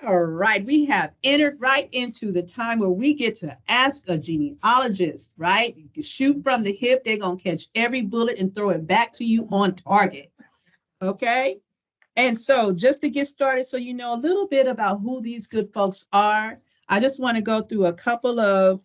All right, we have entered right into the time where we get to ask a genealogist, right? You can shoot from the hip, they're going to catch every bullet and throw it back to you on target. Okay? And so, just to get started, so you know a little bit about who these good folks are, I just want to go through a couple of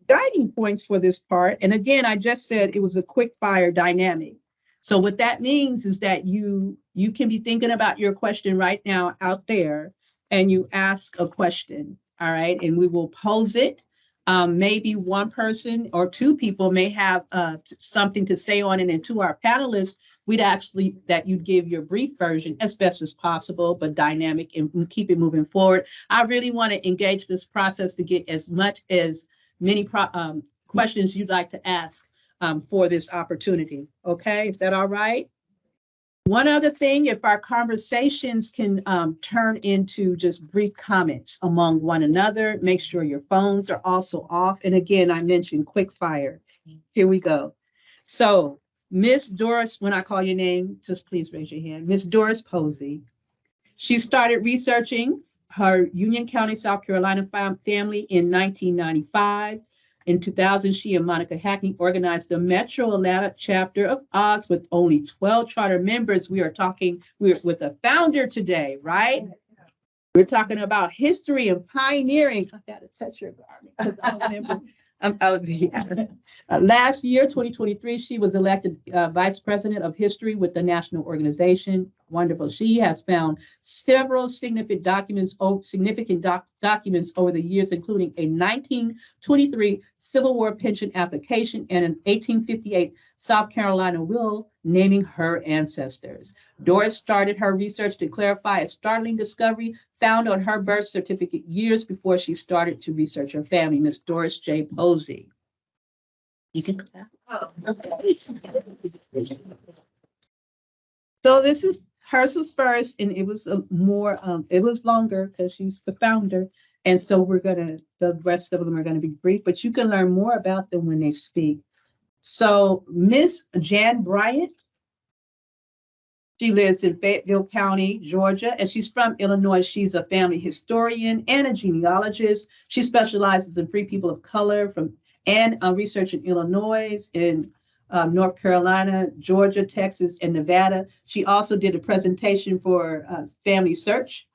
guiding points for this part. And again, I just said it was a quick fire dynamic. So what that means is that you can be thinking about your question right now out there, and you ask a question. All right, and we will pose it. Maybe one person or two people may have something to say on it, and to our panelists, we'd actually that you'd give your brief version as best as possible, but dynamic, and keep it moving forward. I really want to engage this process to get as many questions you'd like to ask for this opportunity. Okay, is that all right? One other thing, if our conversations can turn into just brief comments among one another, make sure your phones are also off. And again, I mentioned quick fire. Here we go. So, Miss Doris, when I call your name, just please raise your hand. Miss Doris Posey. She started researching her Union County, South Carolina family in 1995. In 2000, she and Monica Hackney organized the Metro Atlanta chapter of AAHGS with only 12 charter members. We're with the founder today, right? We're talking about history and pioneering. I got to touch your garment because I remember. Last year, 2023, she was elected Vice President of History with the national organization. Wonderful. She has found several significant documents over the years, including a 1923 Civil War pension application and an 1858 South Carolina will naming her ancestors. Doris started her research to clarify a startling discovery found on her birth certificate years before she started to research her family. Miss Doris J. Posey. You can clap. Oh, okay. So this is hers was first, and it was it was longer because she's the founder. And so the rest of them are gonna be brief, but you can learn more about them when they speak. So Miss Jan Bryant, she lives in Fayetteville County, Georgia, and she's from Illinois. She's a family historian and a genealogist. She specializes in free people of color and research in Illinois, in North Carolina, Georgia, Texas, and Nevada. She also did a presentation for Family Search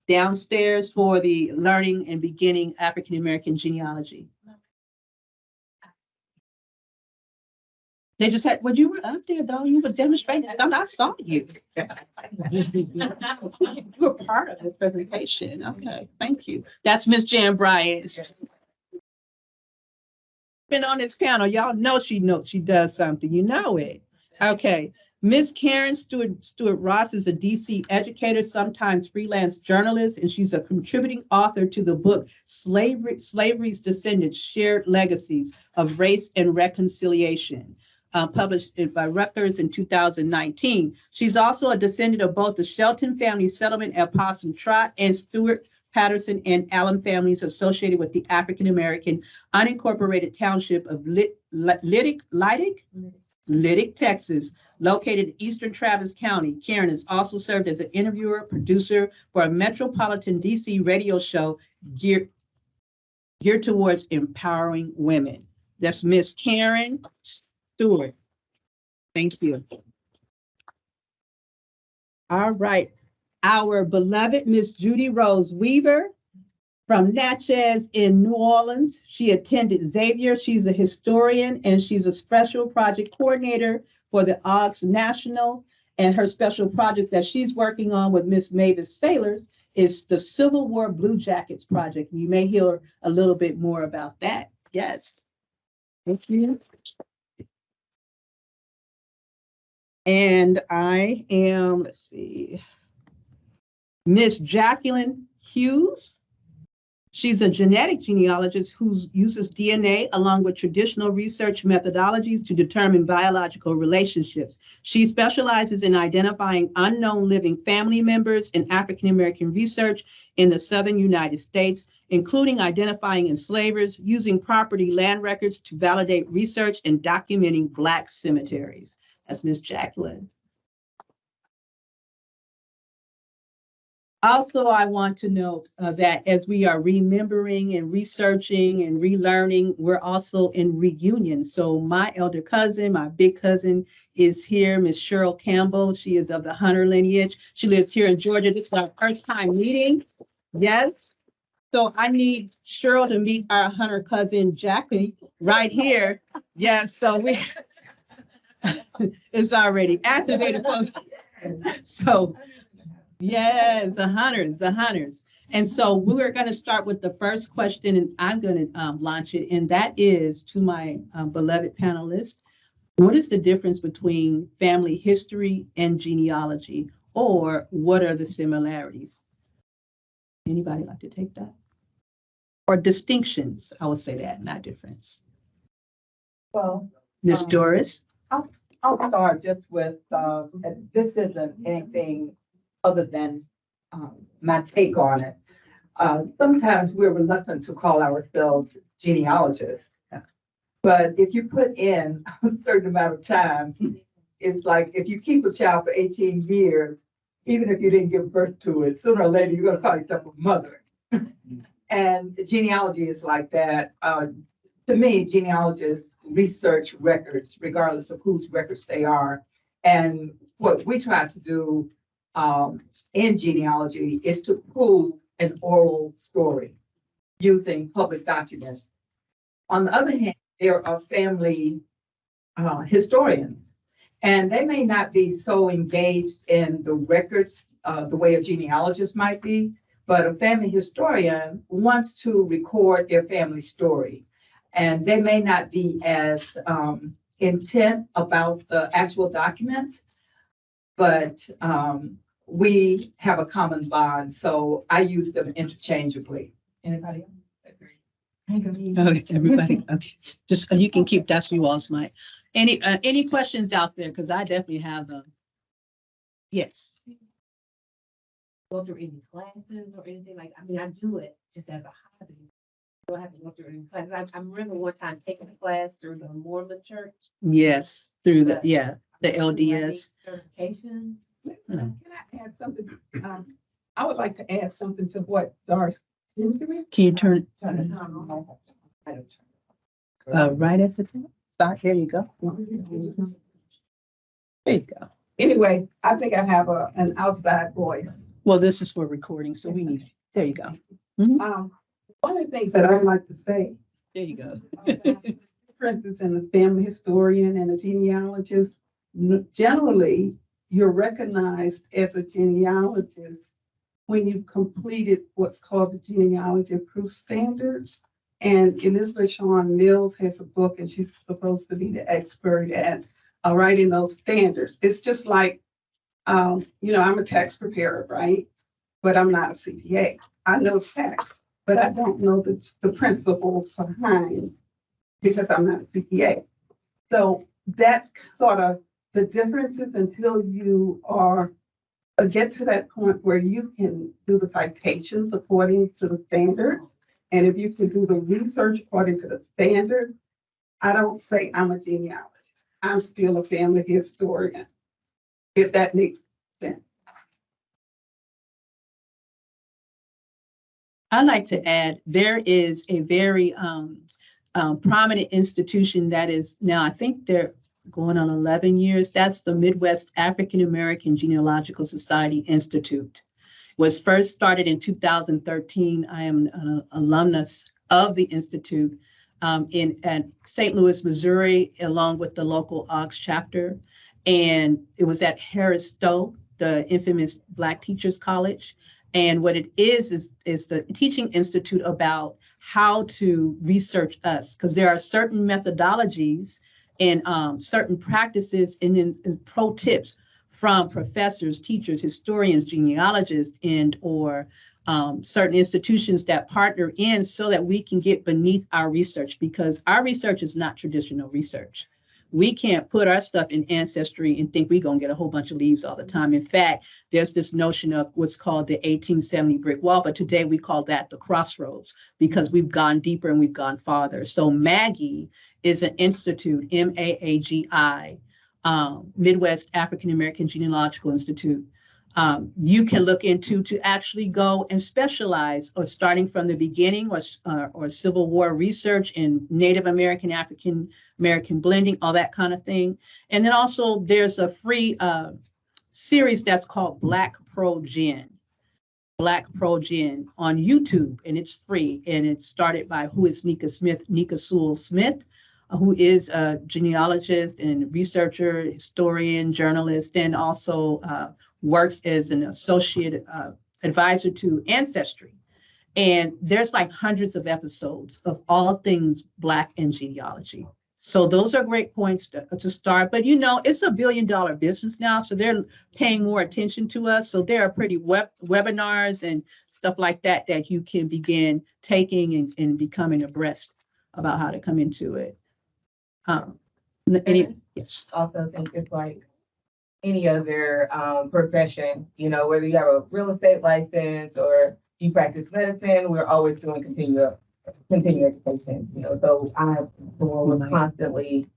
downstairs for the Learning and Beginning African American Genealogy. They just had, when you were up there, though, you were demonstrating stuff. I saw you. You were part of the presentation. Okay, thank you. That's Miss Jan Bryant. Been on this panel. Y'all know she does something. You know it. Okay. Miss Karen Stewart Ross is a DC educator, sometimes freelance journalist, and she's a contributing author to the book Slavery's Descendants, Shared Legacies of Race and Reconciliation. Published by Rutgers in 2019. She's also a descendant of both the Shelton family settlement at Possum Trot and Stewart, Patterson, and Allen families associated with the African American unincorporated township of Lydic, Texas, located in eastern Travis County. Karen has also served as an interviewer, producer for a metropolitan DC radio show geared towards empowering women. That's Miss Karen Stewart. Thank you. All right. Our beloved Miss Judy Rose Weaver from Natchez in New Orleans. She attended Xavier. She's a historian and she's a special project coordinator for the AAHGS National. And her special project that she's working on with Miss Mavis Sailors is the Civil War Blue Jackets Project. You may hear a little bit more about that. Yes. Thank you. And I am, let's see, Miss Jacqueline Hughes. She's a genetic genealogist who uses DNA along with traditional research methodologies to determine biological relationships. She specializes in identifying unknown living family members in African American research in the Southern United States, including identifying enslavers, using property land records to validate research, and documenting Black cemeteries. That's Miss Jacqueline. Also, I want to note that as we are remembering and researching and relearning, we're also in reunion. So my elder cousin, my big cousin is here, Miss Cheryl Campbell. She is of the Hunter lineage. She lives here in Georgia. This is our first time meeting. Yes. So I need Cheryl to meet our Hunter cousin, Jackie, right here. Yes. So we, it's already activated. Folks. So yes, the hunters. And so we're going to start with the first question, and I'm going to launch it. And that is to my beloved panelists. What is the difference between family history and genealogy? Or what are the similarities? Anybody like to take that? Or distinctions, I would say that, not difference. Well, Miss Doris? I'll start just with, this isn't anything other than my take on it. Sometimes we're reluctant to call ourselves genealogists. But if you put in a certain amount of time, it's like if you keep a child for 18 years, even if you didn't give birth to it, sooner or later you're going to call yourself a mother. And genealogy is like that. To me, genealogists research records, regardless of whose records they are. And what we try to do in genealogy is to prove an oral story using public documents. On the other hand, there are family historians, and they may not be so engaged in the records the way a genealogist might be, but a family historian wants to record their family story. And they may not be as intent about the actual documents, but we have a common bond, so I use them interchangeably. Anybody else? Okay, everybody. Okay, just you can keep that's you all's mic. Any questions out there? Because I definitely have them. Yes. Go through any classes or anything like. I mean, I do it just as a hobby. I don't have to go through any classes. I remember one time taking a class through the Mormon Church. Yes, through the the LDS certification. Can I add something? I would like to add something to what Doris. Can you turn right at the top? Start. There you go. There you go. Anyway, I think I have an outside voice. Well, this is for recording, so we need. There you go. Mm-hmm. One of the things that I'd like to say. There you go. For instance, in a family historian and a genealogist, generally you're recognized as a genealogist when you completed what's called the genealogy proof standards. And Elizabeth Shawn Mills has a book, and she's supposed to be the expert at writing those standards. It's just like, I'm a tax preparer, right? But I'm not a CPA. I know tax, but I don't know the principles behind because I'm not a CPA. So that's sort of the differences until you get to that point where you can do the citations according to the standards. And if you can do the research according to the standards, I don't say I'm a genealogist. I'm still a family historian, if that makes sense. I'd like to add, there is a very prominent institution that is now, I think they're going on 11 years. That's the Midwest African-American Genealogical Society Institute. Was first started in 2013. I am an alumnus of the Institute in St. Louis, Missouri, along with the local AAHGS chapter. And it was at Harris Stowe, the infamous Black Teachers College. And what it is the teaching institute about how to research us, because there are certain methodologies and certain practices and pro tips from professors, teachers, historians, genealogists, and or certain institutions that partner in so that we can get beneath our research, because our research is not traditional research. We can't put our stuff in Ancestry and think we're going to get a whole bunch of leaves all the time. In fact, there's this notion of what's called the 1870 brick wall, but today we call that the crossroads because we've gone deeper and we've gone farther. So MAGI is an institute, MAAGI, Midwest African American Genealogical Institute. you can look into to actually go and specialize, or starting from the beginning, or Civil War research in Native American, African American blending, all that kind of thing. And then also there's a free series that's called Black Pro Gen on YouTube, and it's free. And it's started by Nika Sewell Smith, who is a genealogist and researcher, historian, journalist, and also works as an associate advisor to Ancestry. And there's like hundreds of episodes of all things Black and genealogy. So those are great points to start. But, it's $1 billion business now, so they're paying more attention to us. So there are pretty webinars and stuff like that that you can begin taking and becoming abreast about how to come into it. Yes. Also think it's like any other profession, whether you have a real estate license or you practice medicine, we're always doing continuing education, so I'm constantly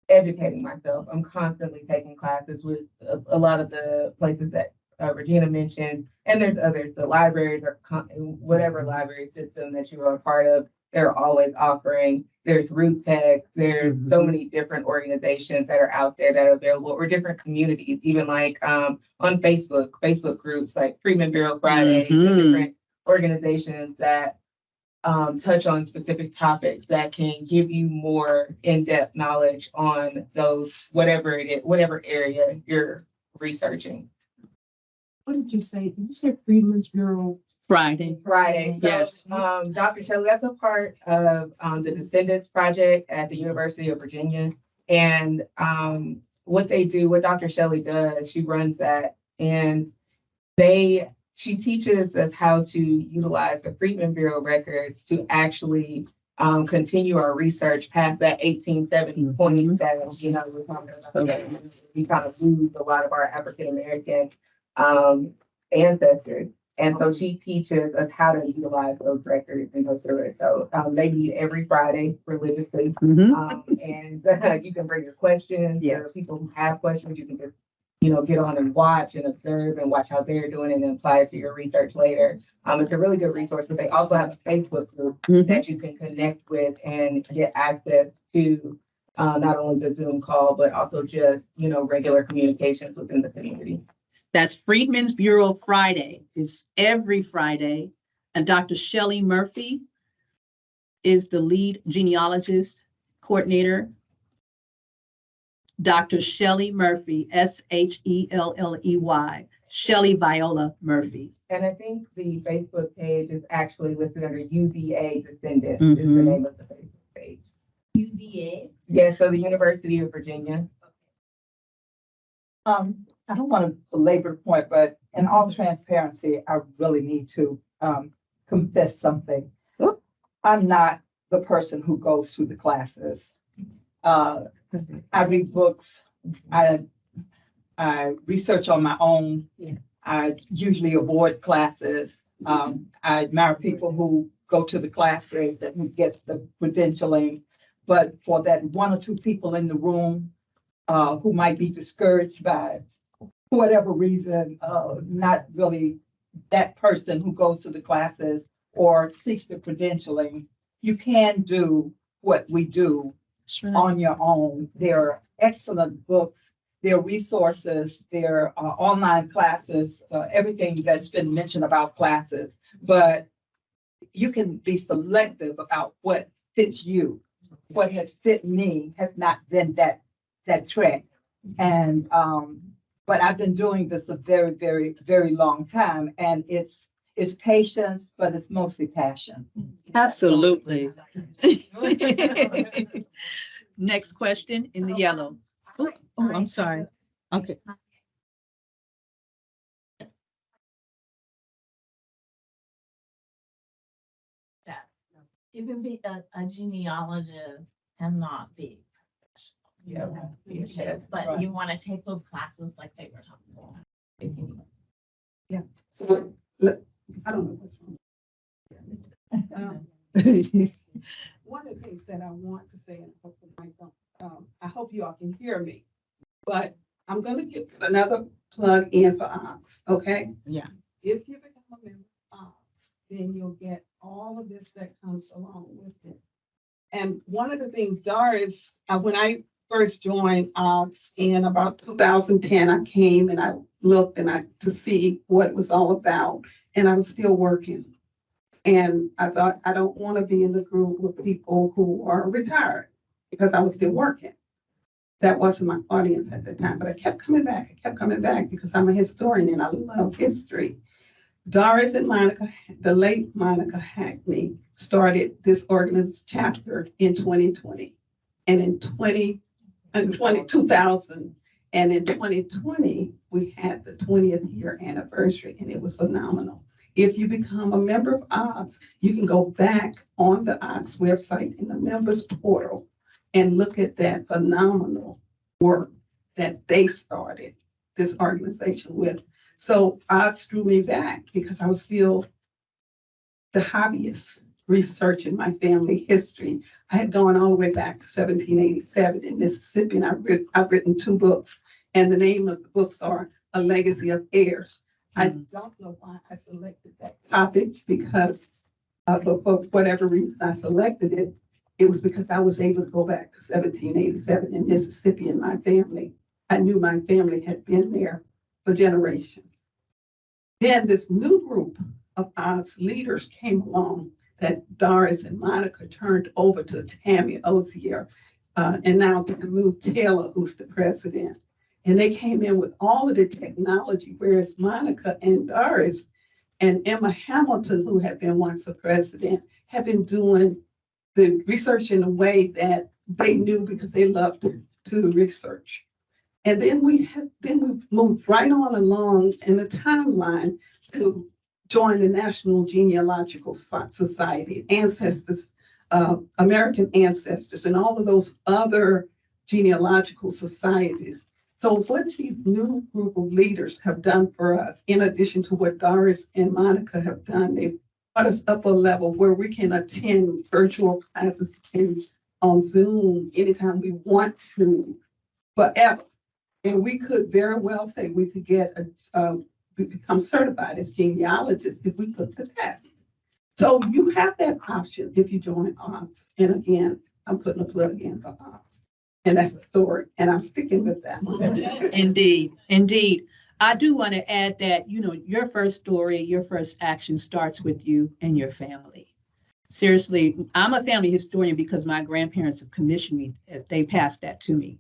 educating myself. I'm constantly taking classes with a lot of the places that Regina mentioned, and there's others, the libraries or whatever library system that you are a part of, they're always offering. There's Root Tech, there's so many different organizations that are out there that are available, or different communities, even like on Facebook groups like Freedmen Bureau Fridays, and different organizations that touch on specific topics that can give you more in-depth knowledge on those, whatever area you're researching. What did you say? Did you say Freedmen's Bureau? Friday. So, Yes. Dr. Shelley, that's a part of the Descendants Project at the University of Virginia. And what Dr. Shelley does, she runs that, and she teaches us how to utilize the Freedmen Bureau records to actually continue our research past that 1870 point that, we're talking about. We kind of lose a lot of our African American ancestors. And so she teaches us how to utilize those records and go through it. So they meet every Friday religiously. And you can bring your questions. Yeah. There are people who have questions. You can just, get on and watch and observe and watch how they're doing it and apply it to your research later. It's a really good resource, but they also have a Facebook group that you can connect with and get access to not only the Zoom call, but also just, regular communications within the community. That's Freedmen's Bureau Friday. It's every Friday. And Dr. Shelley Murphy is the lead genealogist coordinator. Dr. Shelley Murphy, Shelley, Shelley Viola Murphy. And I think the Facebook page is actually listed under UVA Descendants is the name of the Facebook page. UVA? Yeah, so the University of Virginia. I don't want to belabor the point, but in all transparency, I really need to confess something. I'm not the person who goes to the classes. I read books. I research on my own. I usually avoid classes. I admire people who go to the classes and who gets the credentialing. But for that one or two people in the room who might be discouraged by whatever reason, not really that person who goes to the classes or seeks the credentialing, you can do what we do on your own. There are excellent books, there are resources, there are online classes, everything that's been mentioned about classes, but you can be selective about what fits you. What has fit me has not been that track. And but I've been doing this a very, very, very long time, and it's patience, but it's mostly passion. Absolutely. Next question in the yellow. Oh, I'm sorry. Okay. You can be a genealogist and not be professional. But you want to take those classes like they were talking about. Yeah. So I don't know what's wrong. One of the things that I want to say, and I hope I hope you all can hear me, but I'm going to give another plug in for AAHGS, okay? Yeah. If you become a member of AAHGS, then you'll get all of this that comes along with it. And one of the things, Doris, when I first joined AAHGS in about 2010, I came and I looked to see what it was all about, and I was still working. And I thought, I don't want to be in the group with people who are retired because I was still working. That wasn't my audience at the time, but I kept coming back. I kept coming back because I'm a historian and I love history. Doris and Monica, the late Monica Hackney, started this organization chapter in 2020. And in 2000, and in 2020, we had the 20th year anniversary, and it was phenomenal. If you become a member of AAHGS, you can go back on the AAHGS website in the members portal and look at that phenomenal work that they started this organization with. So AAHGS drew me back because I was still the hobbyist researching my family history. I had gone all the way back to 1787 in Mississippi, and I've written 2 books, and the name of the books are A Legacy of Heirs. I don't know why I selected that topic because but for whatever reason I selected it, it was because I was able to go back to 1787 in Mississippi and my family. I knew my family had been there for generations. Then this new group of AAHGS leaders came along that Doris and Monica turned over to Tammy Ozier, and now Tamu Taylor, who's the president. And they came in with all of the technology, whereas Monica and Doris and Emma Hamilton, who had been once a president, had been doing the research in a way that they knew because they loved to research. And then we moved right on along in the timeline to join the National Genealogical Society, Ancestors, American Ancestors, and all of those other genealogical societies. So what these new group of leaders have done for us, in addition to what Doris and Monica have done, they've brought us up a level where we can attend virtual classes on Zoom anytime we want to, forever. And we could very well say we could get we become certified as genealogists if we took the test. So you have that option if you join AAHGS. And again, I'm putting a plug in for AAHGS. And that's the story, and I'm sticking with that. Indeed, indeed. I do want to add that, your first story, your first action starts with you and your family. Seriously, I'm a family historian because my grandparents have commissioned me. They passed that to me.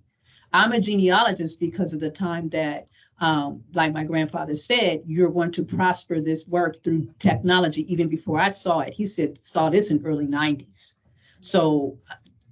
I'm a genealogist because of the time that, like my grandfather said, you're going to prosper this work through technology. Even before I saw it, he saw this in early 90s.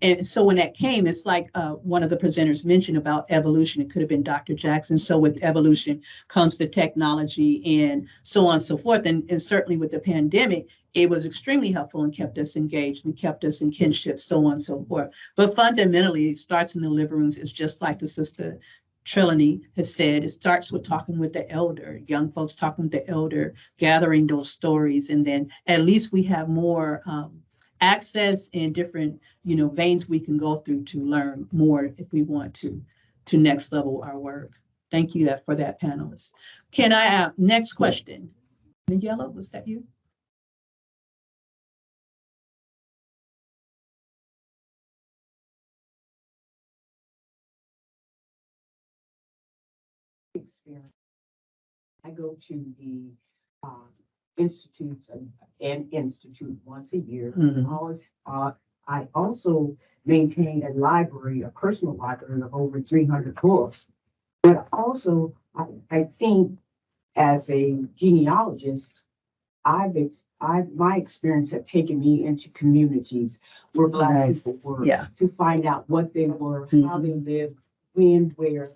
And so when that came, it's like one of the presenters mentioned about evolution. It could have been Dr. Jackson. So with evolution comes the technology and so on and so forth. And certainly with the pandemic, it was extremely helpful and kept us engaged and kept us in kinship, so on and so forth. But fundamentally, it starts in the living rooms. It's just like the sister Trelawney has said, it starts with talking with the elder, young folks talking with the elder, gathering those stories. And then at least we have more access and different, veins we can go through to learn more if we want to next level our work. Thank you for that, panelists. Can I, next question. The yellow, was that you? Experience. I go to the institutes and institute once a year. Mm-hmm. I also maintain a library, a personal library of over 300 books. But also, I think as a genealogist, my experience have taken me into communities where Black people were, to find out what they were, how they lived, when, where,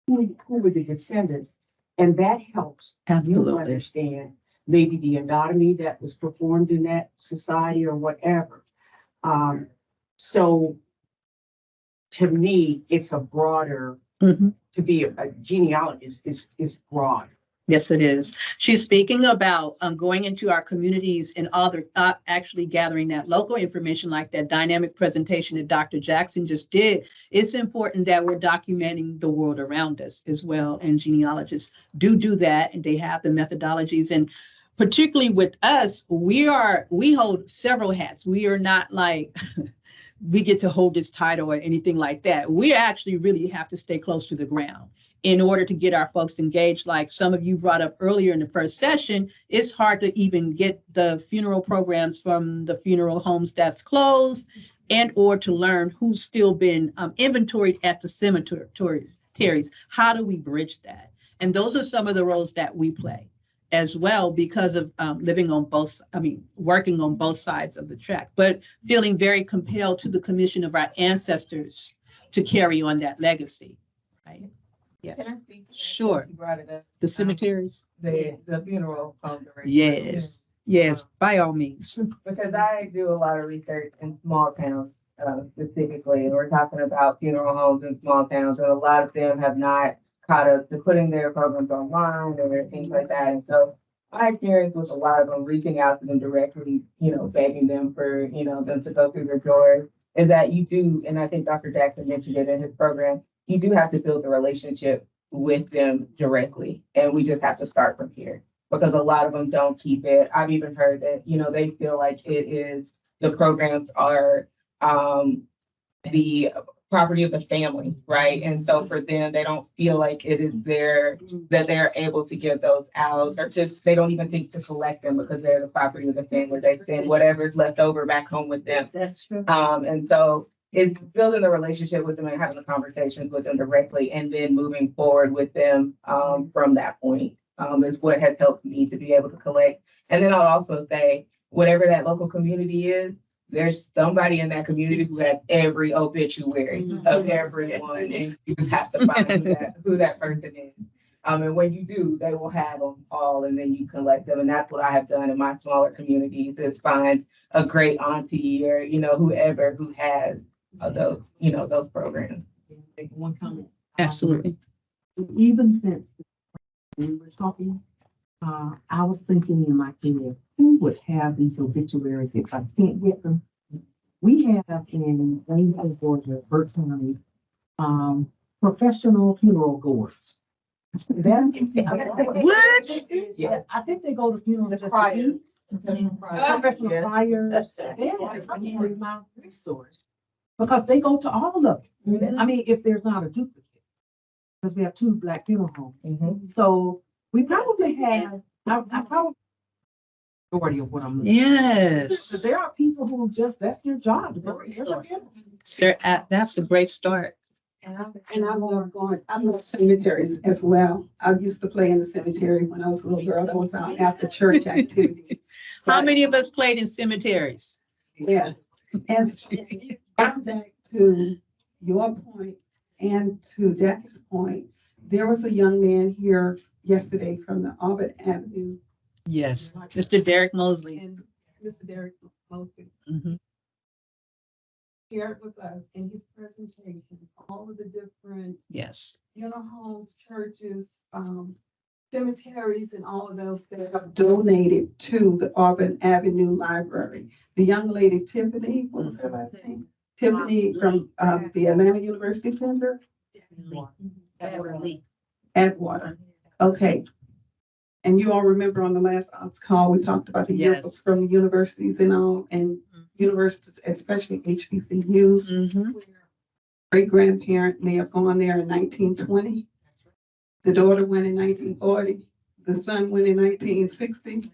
who were the descendants. And that helps you understand maybe the anatomy that was performed in that society or whatever. So to me, it's a broader, to be a genealogist is broad. Yes, it is. She's speaking about going into our communities and other actually gathering that local information, like that dynamic presentation that Dr. Jackson just did. It's important that we're documenting the world around us as well. And genealogists do that, and they have the methodologies. And particularly with us, we hold several hats. We are not like we get to hold this title or anything like that. We actually really have to stay close to the ground in order to get our folks engaged. Like some of you brought up earlier in the first session, it's hard to even get the funeral programs from the funeral homes that's closed, and or to learn who's still been inventoried at the cemeteries. How do we bridge that? And those are some of the roles that we play as well, because of working on both sides of the track, but feeling very compelled to the commission of our ancestors to carry on that legacy, right? Yes. Can I speak to that? Sure. You brought it up. The cemeteries? The funeral home director. Yes, by all means. Because I do a lot of research in small towns, specifically, and we're talking about funeral homes in small towns, and a lot of them have not caught up to putting their programs online or things like that. And so my experience with a lot of them reaching out to them directly, begging them for, them to go through their doors, is that you do, and I think Dr. Jackson mentioned it in his program, you do have to build the relationship with them directly. And we just have to start from here, because a lot of them don't keep it. I've even heard that, they feel like the programs are the property of the family, right? And so for them, they don't feel like it is that they're able to give those out, or they don't even think to select them because they're the property of the family. They send whatever's left over back home with them. That's true. And so it's building the relationship with them and having the conversations with them directly, and then moving forward with them from that point is what has helped me to be able to collect. And then I'll also say, whatever that local community is, there's somebody in that community who has every obituary of everyone, and you just have to find who that person is. And when you do, they will have them all, and then you collect them. And that's what I have done in my smaller communities, is find a great auntie or, whoever who has those programs. One comment. Absolutely. Even since we were talking, I was thinking in my head, who would have these obituaries if I can't get them? We have in Greenville, Georgia, Burt County, professional funeral goers. What? Yeah, I think they go to funeral just to eat. Professional criers. They're like a very amount of resource, because they go to all of it. I mean, if there's not a duplicate, because we have 2 Black funeral homes. So we probably have, I probably majority of what I'm looking at. Yes. But there are people who that's their job. Sir, that's a great start. And I love cemeteries as well. I used to play in the cemetery when I was a little girl. That was our after church activity. How many of us played in cemeteries? Yeah. And going back to your point and to Jackie's point, there was a young man here yesterday from the Auburn Avenue. Yes, Mr. Derek Mosley. And Mr. Derek Mosley Mm-hmm. shared with us in his presentation all of the different funeral homes, churches, cemeteries, and all of those that have donated to the Auburn Avenue Library. The young lady, Tiffany, what was her last name? Tiffany from the Atlanta University Center? Atwater. Okay. And you all remember on the last OPS call, we talked about the yearbooks from the universities and all, and universities, especially HBCUs. Great grandparent may have gone there in 1920. The daughter went in 1940. The son went in 1960.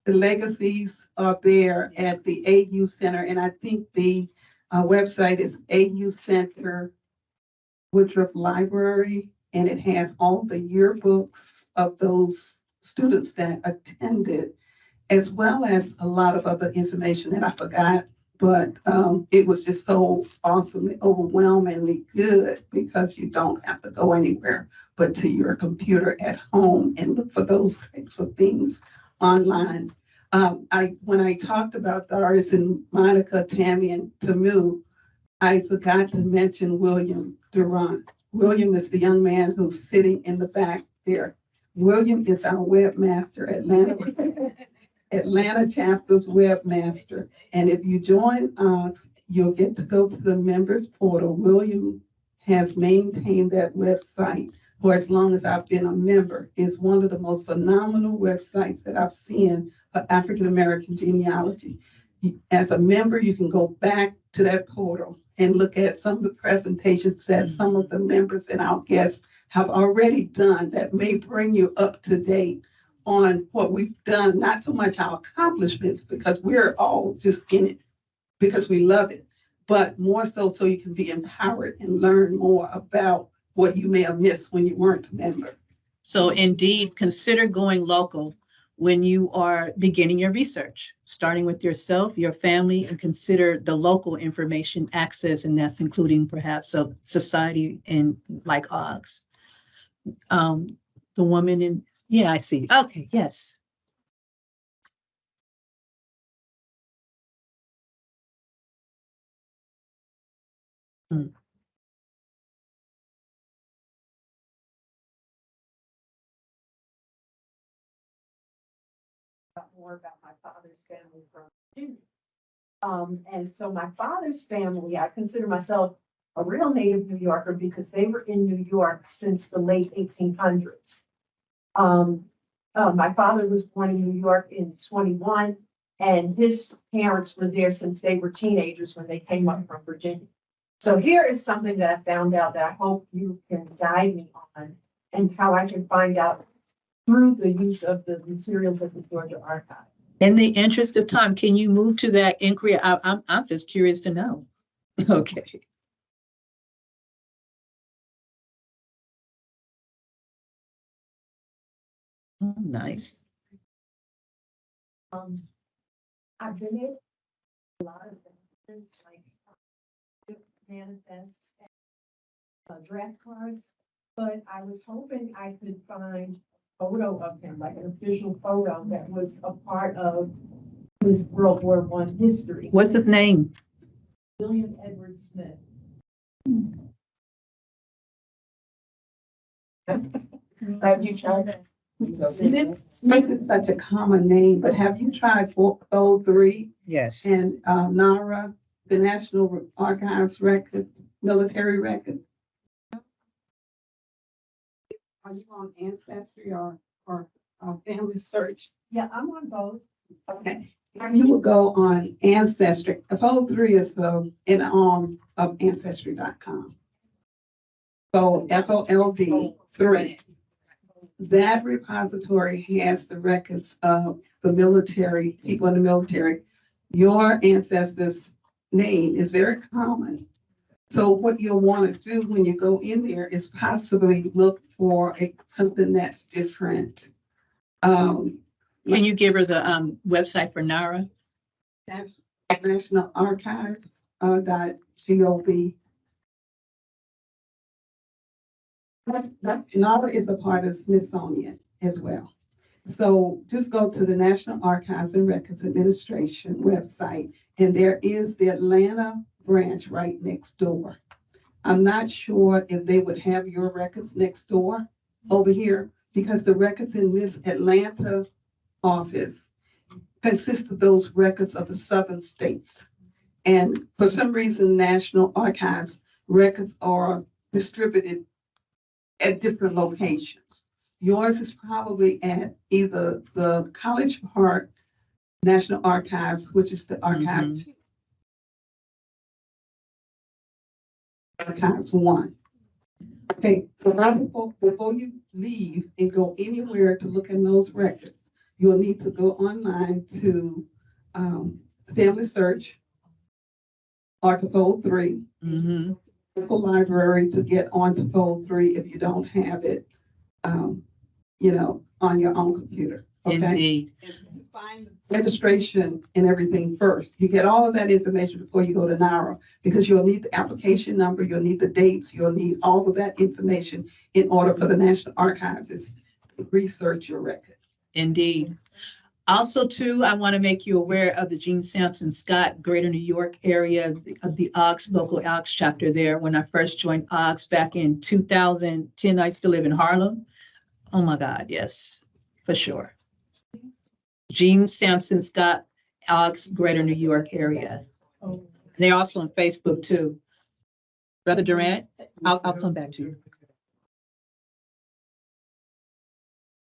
The legacies are there at the AU Center, and I think the website is AU Center Woodruff Library, and it has all the yearbooks of those students that attended, as well as a lot of other information that I forgot. But it was just so awesomely, overwhelmingly good, because you don't have to go anywhere but to your computer at home and look for those types of things online. When I talked about Doris and Monica, Tammy, and Tamu, I forgot to mention William Durant. William is the young man who's sitting in the back there William is our webmaster, Atlanta chapter's webmaster. And if you join us, you'll get to go to the members portal. William has maintained that website for as long as I've been a member. It's one of the most phenomenal websites that I've seen for African-American genealogy. As a member, you can go back to that portal and look at some of the presentations that some of the members and our guests have already done that may bring you up to date on what we've done, not so much our accomplishments, because we're all just in it because we love it, but more so you can be empowered and learn more about what you may have missed when you weren't a member. So indeed, consider going local when you are beginning your research, starting with yourself, your family, and consider the local information access, and that's including perhaps a society and like AAHGS. The woman in, yeah, I see. Okay, yes. More about my father's family from Virginia. And so my father's family, I consider myself a real native New Yorker because they were in New York since the late 1800s. My father was born in New York in 21, and his parents were there since they were teenagers when they came up from Virginia. So here is something that I found out that I hope you can guide me on, and how I can find out through the use of the materials of the Georgia Archive. In the interest of time, can you move to that inquiry? I'm just curious to know. Okay. Oh, nice. I've been able a lot of things like manifests and draft cards, but I was hoping I could find a photo of him, like an official photo that was a part of his World War I history. What's his name? William Edward Smith. Have you tried that? Smith is such a common name, but have you tried 403 Yes. and NARA, the National Archives records, military records? Are you on Ancestry or Family Search? Yeah, I'm on both. Okay. You will go on Ancestry. 403 is an arm of Ancestry.com. So FOLD 3. That repository has the records of the military, people in the military. Your ancestor's name is very common. So what you'll want to do when you go in there is possibly look for something that's different. Can you give her the website for NARA? National Archives .gov. NARA is a part of Smithsonian as well. So just go to the National Archives and Records Administration website, and there is the Atlanta branch right next door. I'm not sure if they would have your records next door over here, because the records in this Atlanta office consist of those records of the southern states. And for some reason, National Archives records are distributed at different locations. Yours is probably at either the College Park National Archives, which is the Archive 2. Archives 1. Okay, so now before you leave and go anywhere to look in those records, you'll need to go online to Family Search, Archive 3, local library to get onto Fold 3 if you don't have it, on your own computer. Okay. Indeed. You find registration and everything first. You get all of that information before you go to NARA, because you'll need the application number, you'll need the dates, you'll need all of that information in order for the National Archives to research your record. Indeed. Also, too, I want to make you aware of the Gene Sampson Scott Greater New York area of the AAHGS, local AAHGS chapter there. When I first joined AAHGS back in 2010, I used to live in Harlem. Oh my God, yes, for sure. Gene Sampson, Scott, Alex, Greater New York area. They're also on Facebook too. Brother Durant, I'll come back to you.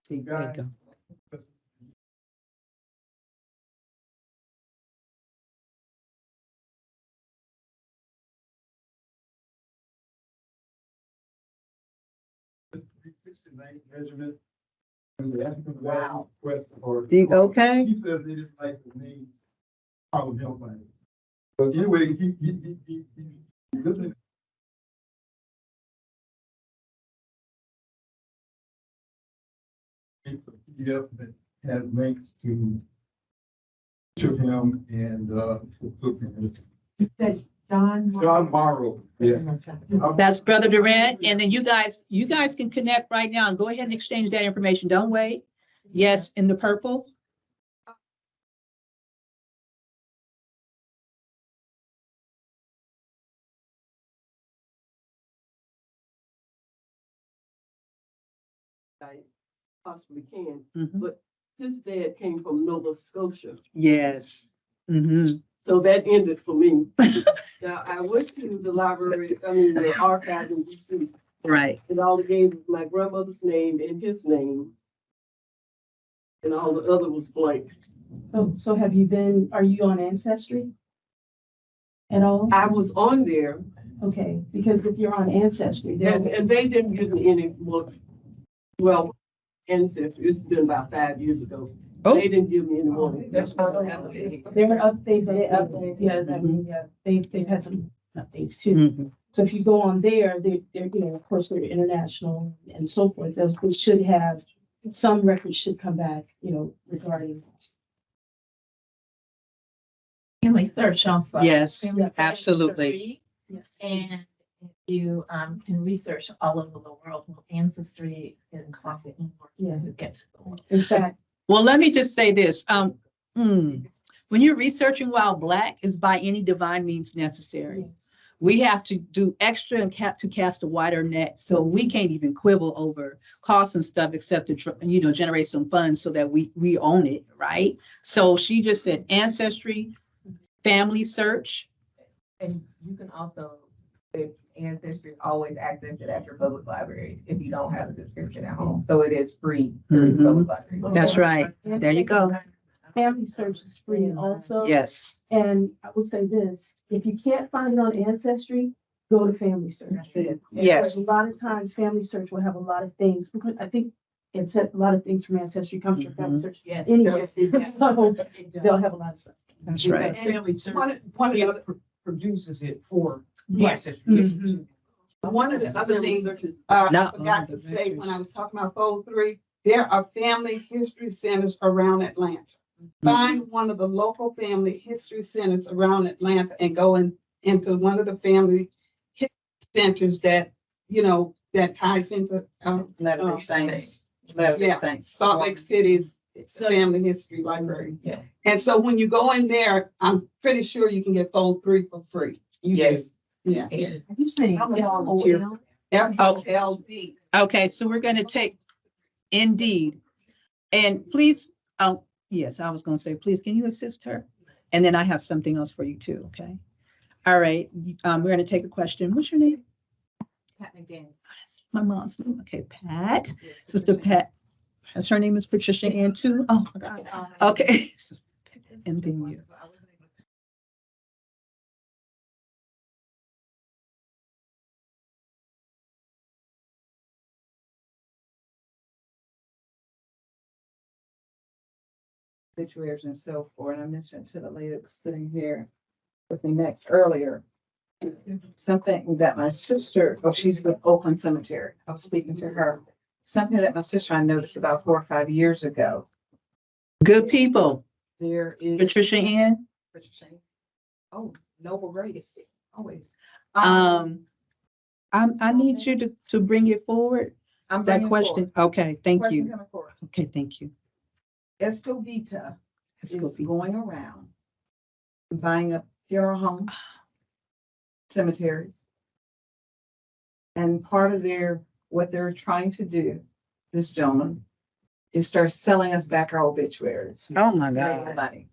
See, there you go. Wow. Okay? He says they didn't like the name. Probably don't like it. But anyway, he listened. It's a PDF that has links to him and John Morrow. Yeah. That's Brother Durant. And then you guys can connect right now and go ahead and exchange that information. Don't wait. Yes, in the purple. I possibly can, Mhm. but his dad came from Nova Scotia, Yes. Mhm. so that ended for me. Now, I went to the library, the archive in DC, Right. and all it gave was my grandmother's name and his name, and all the other was blank. So are you on Ancestry at all? I was on there, Okay, because if you're on Ancestry, and they didn't give me any more, well, ancestry, it's been about 5 years ago. Oh. They didn't give me any more. That's why I don't have it. they're updated, yeah, I mean, yeah, they've had some updates too. Mhm. So if you go on there, they're, of course, they're international and so forth. They should have, some records should come back, regarding. Family search also. Yes, Family absolutely. Yes. And if you can research all over the world, Ancestry and Closet Yeah. who get to the world. In fact, Well, let me just say this. When you're researching while Black is by any divine means necessary. We have to do extra and to cast a wider net. So we can't even quibble over costs and stuff except to, generate some funds so that we own it, right? So she just said Ancestry, family search. And you can also, if Ancestry, always access it at your public library if you don't have a subscription at home. So it is free for the public library. That's right. There you go. Family search is free also. Yes. And I will say this, if you can't find it on Ancestry, go to Family Search. That's it. Yes. Because a lot of times Family Search will have a lot of things, because I think it said a lot of things from Ancestry comes from Family Search. Yeah. Anyway, so they'll have a lot of stuff. That's right. Family search, One of the other, produces it for Right. ancestry. Mhm. one of the other things, No. I forgot to say when I was talking about Fold 3, there are family history centers around Atlanta. Find one of the local family history centers around Atlanta and go into one of the family history centers that, that ties into, Latter-day Saints. Salt Lake City's Family History Library. Yeah. And so when you go in there, I'm pretty sure you can get Fold 3 for free. Yes. Yeah. Are you saying FOLD. Okay, so we're going to take Indeed. And please, yes, I was going to say, please, can you assist her? And then I have something else for you too, okay? All right, we're going to take a question. What's your name? Pat McDaniel. That's my mom's name. Okay, Pat. Sister Pat. Her name is Patricia Ann too. Oh my God. Okay. And then you. Obituaries and so forth. And I mentioned to the lady that was sitting here with me next earlier, something that my sister, she's with Oakland Cemetery. I was speaking to her. Something that my sister I noticed about 4 or 5 years ago. Good people. There is Patricia Ann. Oh, Noble Grace. Always. I need you to bring it forward. I'm That bringing question. forward. Okay, thank Question you. coming forward. Okay, thank you. Escovita Let's go. is going around buying up funeral homes, cemeteries. And part of what they're trying to do this gentleman, is start selling us back our obituaries. Oh, my Making God. money.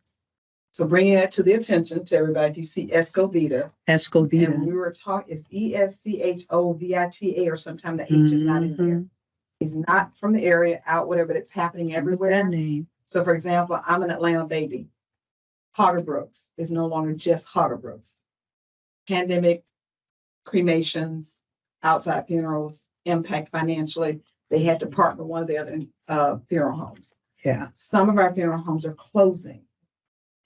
So bringing that to the attention to everybody, if you see Escovita, and Escovita. we were taught it's ESCHOVITA, or sometime the H is not in there. He's not from the area, out, whatever, but it's happening everywhere. That name. So for example, I'm an Atlanta baby. Hogger Brooks is no longer just Hogger Brooks. Pandemic, cremations, outside funerals, impact financially. They had to partner with one of the other funeral homes. Yeah. Some of our funeral homes are closing.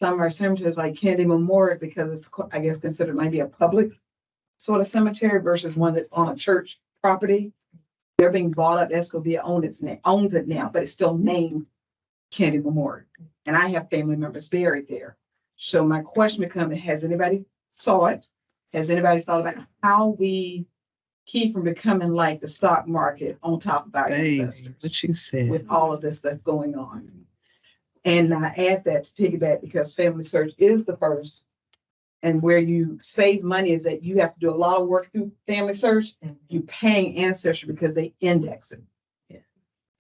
Some of our cemeteries like Kennedy Memorial, because it's, I guess, considered maybe a public sort of cemetery versus one that's on a church property. They're being bought up. Escovita owns it now, but it's still named Kennedy Memorial. And I have family members buried there. So my question becomes, has anybody saw it? Has anybody thought about how we keep from becoming like the stock market on top of our ancestors? What you said. With all of this that's going on. And I add that to piggyback because Family Search is the first. And where you save money is that you have to do a lot of work through Family Search. You're paying Ancestry because they index it. Yeah.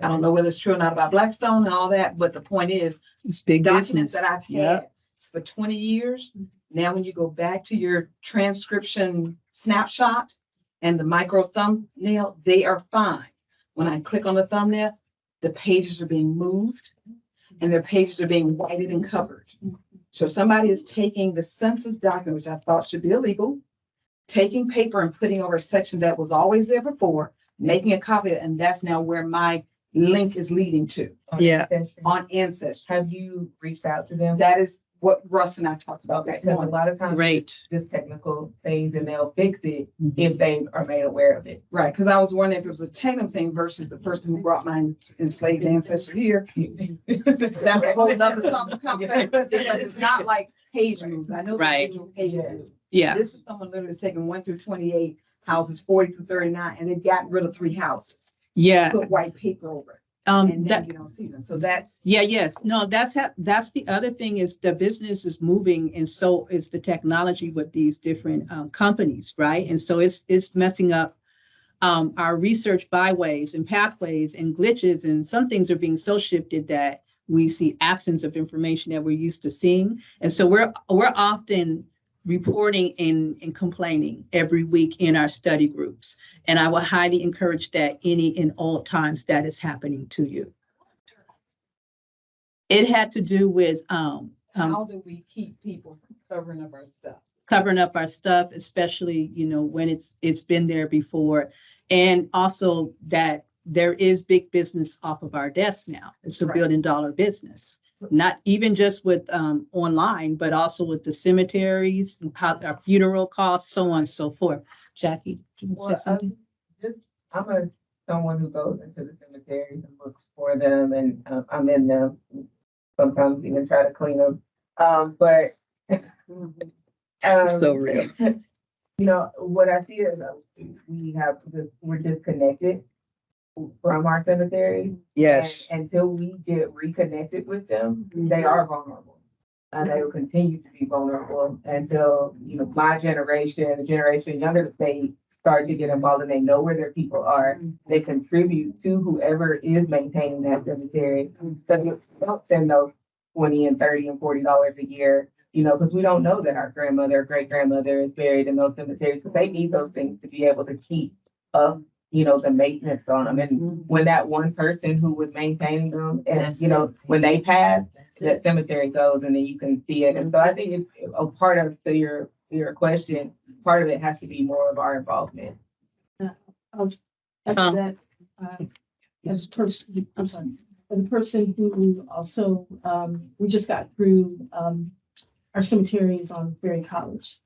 I don't know whether it's true or not about Blackstone and all that, but the point is, it's big documents business that I've had for 20 years. Now, when you go back to your transcription snapshot and the micro thumbnail, they are fine. When I click on the thumbnail, the pages are being moved and their pages are being whited and covered. So somebody is taking the census document, which I thought should be illegal, taking paper and putting over a section that was always there before, making a copy of it, and that's now where my link is leading to. On Ancestry. Have you reached out to them? That is what Russ and I talked about this Because a morning. lot of times it's just technical things and they'll fix it if they are made aware of it. Right, because I was wondering if it was a technical thing versus the person who brought my enslaved ancestor here. That's a whole nother something conversation, because it's not like page moves. I know the original page move. Yeah. This is someone literally taking 1 through 28 houses, 40 through 39, and they've gotten rid of 3 houses. Yeah. Put white paper over it. And then you don't see them. So that's No, that's the other thing is the business is moving, and so is the technology with these different companies, right? And so it's messing up our research byways and pathways and glitches, and some things are being so shifted that we see absence of information that we're used to seeing. And so we're often reporting and complaining every week in our study groups. And I would highly encourage that any and all times that is happening to you. It had to do with how do we keep people from covering up our stuff? Covering up our stuff, especially, when it's been there before. And also that there is big business off of our deaths now. It's a $1 billion business. Not even just with online, but also with the cemeteries, how our funeral costs, so on and so forth. Jackie, did you say something? I'm someone who goes into the cemeteries and looks for them, and I'm in them. Sometimes even try to clean them. But so real. What I see is we're disconnected from our cemetery. Yes. And until we get reconnected with them, they are vulnerable. And they will continue to be vulnerable until, my generation, the generation younger, they start to get involved and they know where their people are. They contribute to whoever is maintaining that cemetery. So you don't send those $20 and $30 and $40 a year, because we don't know that our grandmother or great grandmother is buried in those cemeteries, because they need those things to be able to keep up the maintenance on them. And when that one person who was maintaining them, and when they pass, that cemetery goes, and then you can see it. And so I think it's a part of your question. Part of it has to be more of our involvement. After that, as a person, I'm sorry, as a person who also, we just got through our cemeteries on Berry College.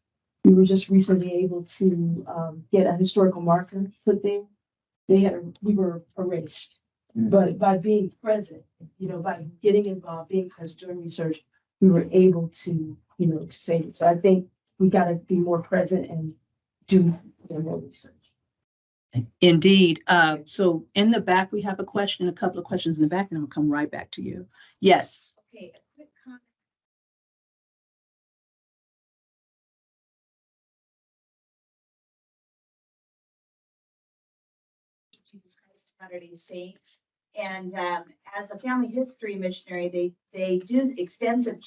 We were just recently able to get a historical marker put there. We were erased, but by being present, by getting involved, being present during research, we were able to, to save it. So I think we got to be more present and do more research. Indeed. So in the back, we have a couple of questions in the back, and I'll come right back to you. Yes. Okay, a quick comment. Jesus Christ of Latter-day Saints. And as a family history missionary, they do extensive,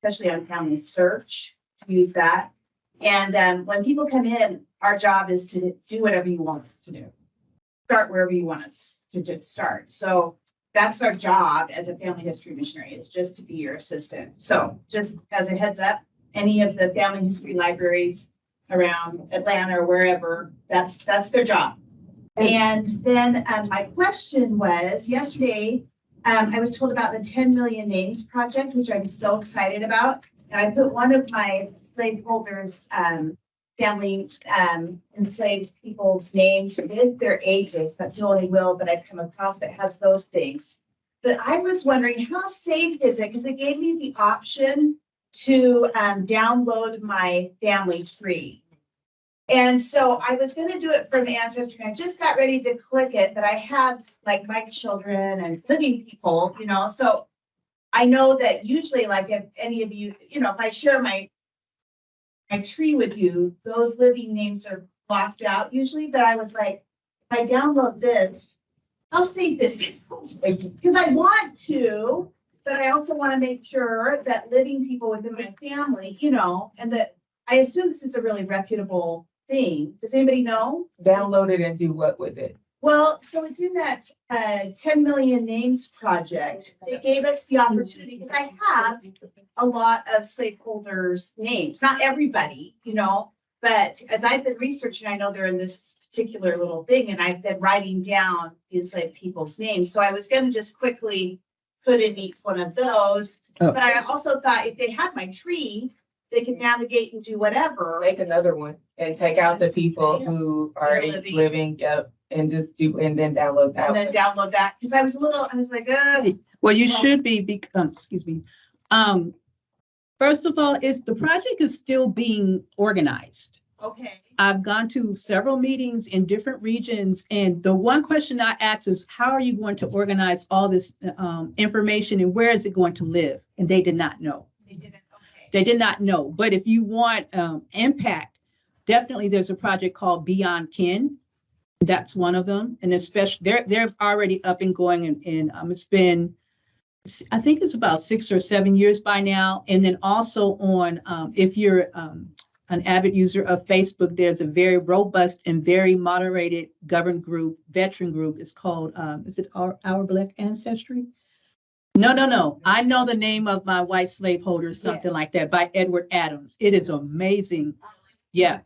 especially on family search, to use that. And when people come in, our job is to do whatever you want us to do. Start wherever you want us to just start. So that's our job as a family history missionary, is just to be your assistant. So just as a heads up, any of the family history libraries around Atlanta or wherever, that's their job. And then my question was, yesterday, I was told about the 10 Million Names Project, which I'm so excited about. And I put one of my slaveholders, family enslaved people's names with their ages. That's the only will that I've come across that has those things. But I was wondering, how safe is it? Because it gave me the option to download my family tree. And so I was going to do it from Ancestry. I just got ready to click it, but I have like my children and living people, you know. So I know that usually, like if any of you, you know, if I share my tree with you, those living names are blocked out usually. But I was like, if I download this, how safe is it? Because I want to, but I also want to make sure that living people within my family, you know, and that I assume this is a really reputable thing. Does anybody know? Download it and do what with it? Well, so it's in that 10 Million Names project. It gave us the opportunity, because I have a lot of slaveholders' names, not everybody, you know, but as I've been researching, I know they're in this particular little thing, and I've been writing down the enslaved people's names. So I was going to just quickly put in each one of those. Oh. But I also thought if they had my tree, they could navigate and do whatever. Make another one and take out the people who are living, yep, and just do, and then download that. And then download that, because I was like, well, you should be, excuse me. First of all, the project is still being organized. okay. I've gone to several meetings in different regions, and the one question I asked is, how are you going to organize all this information, and where is it going to live? And they did not know. They didn't, okay. They did not know. But if you want impact, definitely there's a project called Beyond Kin. That's one of them. And especially they're already up and going, and it's been, I think it's about 6 or 7 years by now. And then also on, if you're an avid user of Facebook, there's a very robust and very moderated governed group, veteran group. It's called, is it Our Black Ancestry? No. I know the name of my white slaveholder, something like that, by Edward Adams. It is amazing. Yeah.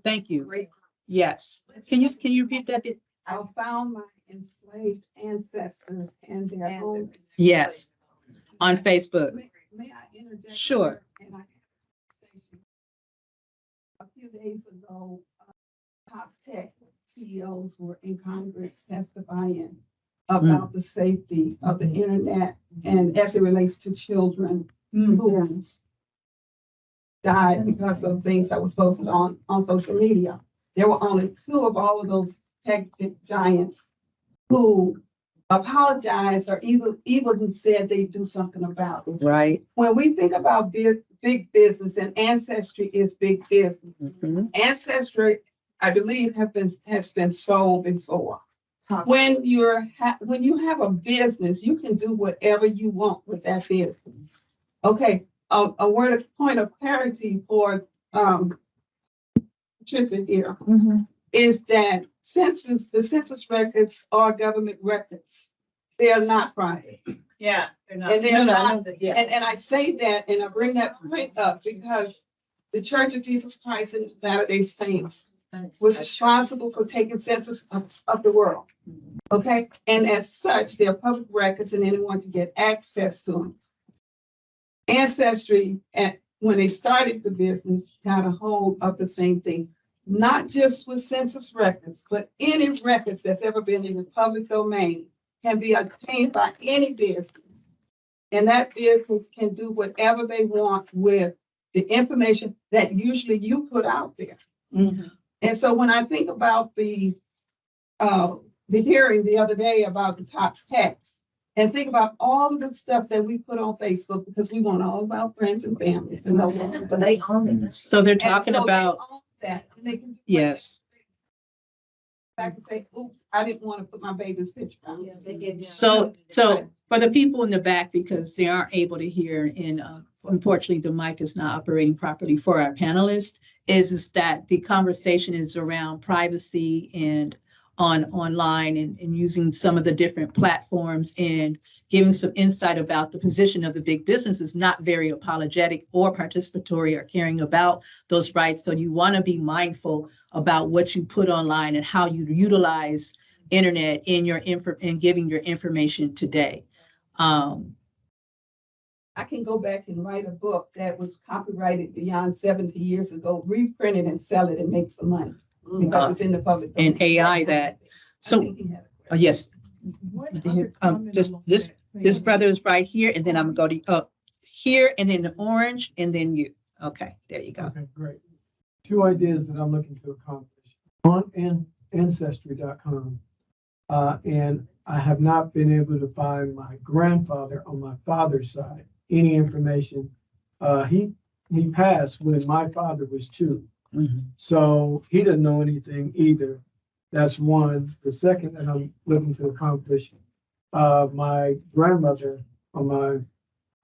Thank you. Yes. Can you repeat that? I found my enslaved ancestors and their own. Yes. On Facebook. May I interject? Sure. And a few days ago, top tech CEOs were in Congress testifying about the safety of the internet and as it relates to children who died because of things that was posted on social media. There were only 2 of all of those tech giants who apologized or even said they'd do something about it. Right. When we think about big business, and Ancestry is big business. Ancestry, I believe, has been sold before. When you have a business, you can do whatever you want with that business. Okay, a word of point of clarity for Patricia here is that the census records are government records. They are not private. Yeah, they're not. And they're not. And I say that, and I bring that point up because the Church of Jesus Christ and Latter-day Saints was responsible for taking census of the world. Okay, and as such, they're public records, and anyone can get access to them. Ancestry, when they started the business, got a hold of the same thing, not just with census records, but any records that's ever been in the public domain can be obtained by any business. And that business can do whatever they want with the information that usually you put out there. And so when I think about the hearing the other day about the top techs, and think about all of the stuff that we put on Facebook, because we want all of our friends and family to know that, but they own it. So they're talking about that. And they can yes. back and say, oops, I didn't want to put my baby's picture on. Yeah, they give you- So for the people in the back, because they aren't able to hear, and unfortunately the mic is not operating properly for our panelists, is that the conversation is around privacy and online and using some of the different platforms and giving some insight about the position of the big businesses, not very apologetic or participatory or caring about those rights. So you want to be mindful about what you put online and how you utilize internet in your in giving your information today. I can go back and write a book that was copyrighted beyond 70 years ago, reprint it and sell it and make some money because it's in the public domain. And AI that. So yes, just this brother is right here, and then I'm going to go to here, and then the orange, and then you. Okay, there you go. Okay, great. Two ideas that I'm looking to accomplish on ancestry.com. And I have not been able to find my grandfather on my father's side, any information. He passed when my father was 2. Mm-hmm. So he doesn't know anything either. That's one. The second that I'm looking to accomplish, my grandmother on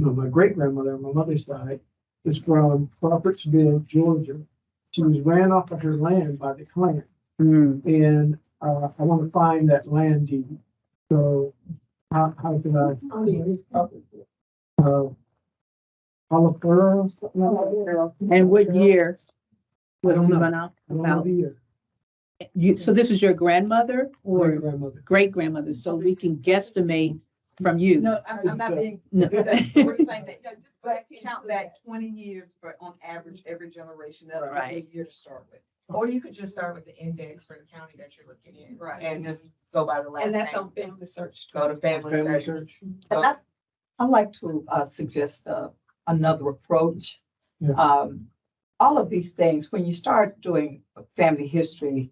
my great grandmother on my mother's side is from Crawfordsville, Georgia. She was ran off of her land by the Klan. And I want to find that land deed. So how can I? And what year? I don't know. Run out I don't know about? the year. So this is your grandmother or Great-grandmother. great grandmother? So we can guesstimate from you. No, I'm not being, No. we're saying that, but count back 20 years for on average every generation. That's a Right. good year to start with. Or you could just start with the index for the county that you're looking in. Right. And just go by the last And that's name. on Family Search. Go to family Family search. search. And that's, I'd like to suggest another approach. Yeah. All of these things, when you start doing family history,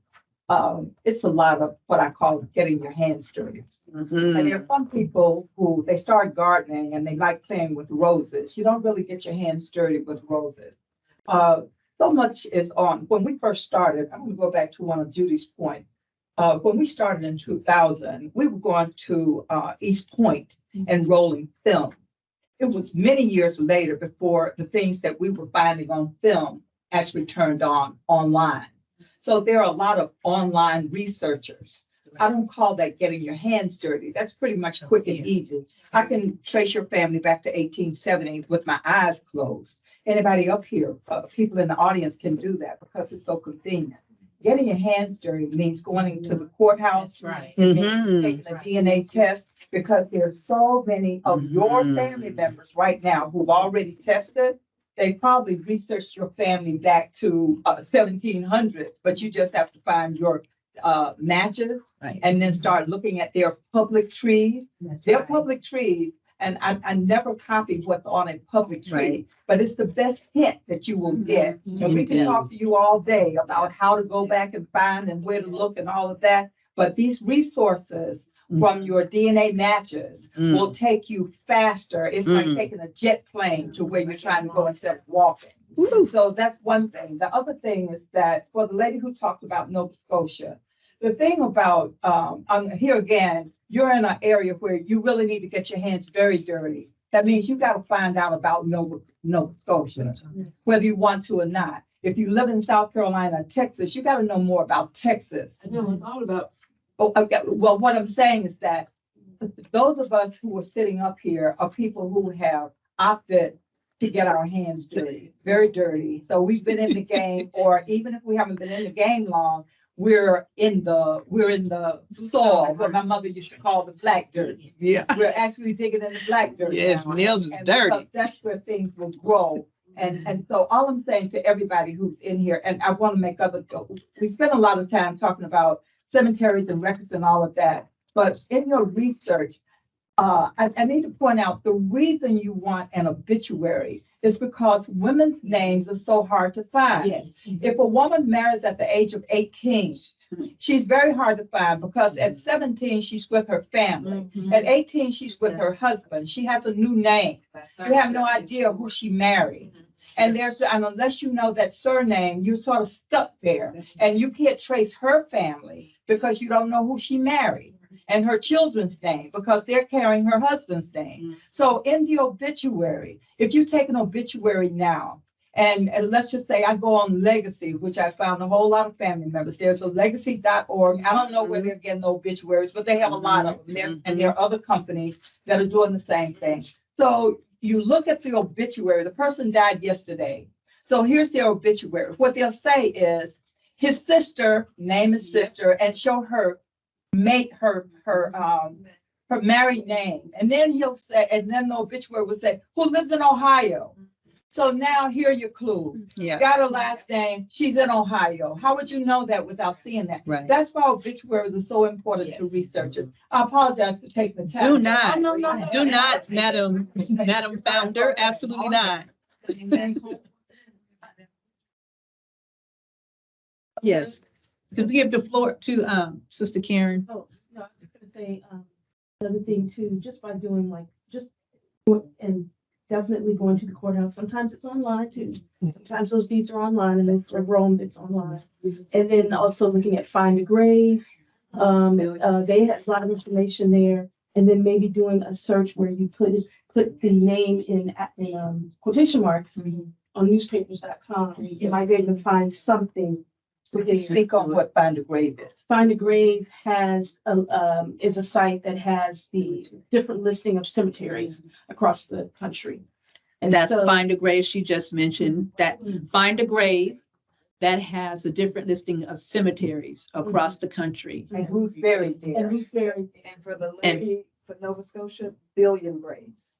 it's a lot of what I call getting your hands dirty. And there are some people who they start gardening and they like playing with roses. You don't really get your hands dirty with roses. So much is on. When we first started, I'm going to go back to one of Judy's points. When we started in 2000, we were going to East Point and rolling film. It was many years later before the things that we were finding on film actually turned on online. So there are a lot of online researchers. I don't call that getting your hands dirty. That's pretty much quick and easy. I can trace your family back to 1870 with my eyes closed. Anybody up here, people in the audience can do that because it's so convenient. Getting your hands dirty means going into the courthouse. Right. It means taking a DNA test because there's so many of your family members right now who've already tested. They probably researched your family back to 1700s, but you just have to find your matches and then start looking at their public trees. Their public trees, and I never copy what's on a public tree, but it's the best hint that you will get. And we can talk to you all day about how to go back and find and where to look and all of that. But these resources from your DNA matches will take you faster. It's like taking a jet plane to where you're trying to go instead of walking. So that's one thing. The other thing is that for the lady who talked about Nova Scotia, the thing about, here again, you're in an area where you really need to get your hands very dirty. That means you got to find out about Nova Scotia, whether you want to or not. If you live in South Carolina, Texas, you got to know more about Texas. I know a lot about. Oh, okay. Well, what I'm saying is that those of us who are sitting up here are people who have opted to get our hands dirty, very dirty. So we've been in the game, or even if we haven't been in the game long, we're in the soil, what my mother used to call the black dirt. Yeah. We're actually digging in the black dirt. Yes, now. nails is And dirty. because that's where things will grow. And so all I'm saying to everybody who's in here, and I want to make we spend a lot of time talking about cemeteries and records and all of that, but in your research, I need to point out the reason you want an obituary is because women's names are so hard to find. Yes. If a woman marries at the age of 18, she's very hard to find because at 17, she's with her family. At 18, she's with her husband. She has a new name. You have no idea who she married. And and unless you know that surname, you're sort of stuck there. And you can't trace her family because you don't know who she married and her children's name because they're carrying her husband's name. So in the obituary, if you take an obituary now, and let's just say I go on Legacy, which I found a whole lot of family members. There's a legacy.org. I don't know where they're getting the obituaries, but they have a lot of them there. And there are other companies that are doing the same thing. So you look at the obituary, the person died yesterday. So here's their obituary. What they'll say is his sister, name his sister, and show her her married name. And then he'll say, and then the obituary will say, who lives in Ohio. So now here are your clues. Yeah. Got her last name. She's in Ohio. How would you know that without seeing that? Right. That's why obituaries are so important to researchers. I apologize for taking the time. Do not, Oh, no. do not, Madam Founder, absolutely not. Yes. Could we give the floor to Sister Karen? Oh, no, I was just gonna say, another thing too, just by doing like, and definitely going to the courthouse. Sometimes it's online too. Sometimes those deeds are online and it's Rome that's online. And then also looking at Find a Grave. They have a lot of information there. And then maybe doing a search where you put the name in quotation marks on newspapers.com. You might be able to find something. We can speak on what Find a Grave is. Find a Grave is a site that has the different listing of cemeteries across the country. And that's so, Find a Grave. She just mentioned that Find a Grave that has a different listing of cemeteries across the country. And who's buried there. And who's buried. And for the Liberty, for Nova Scotia, billion graves.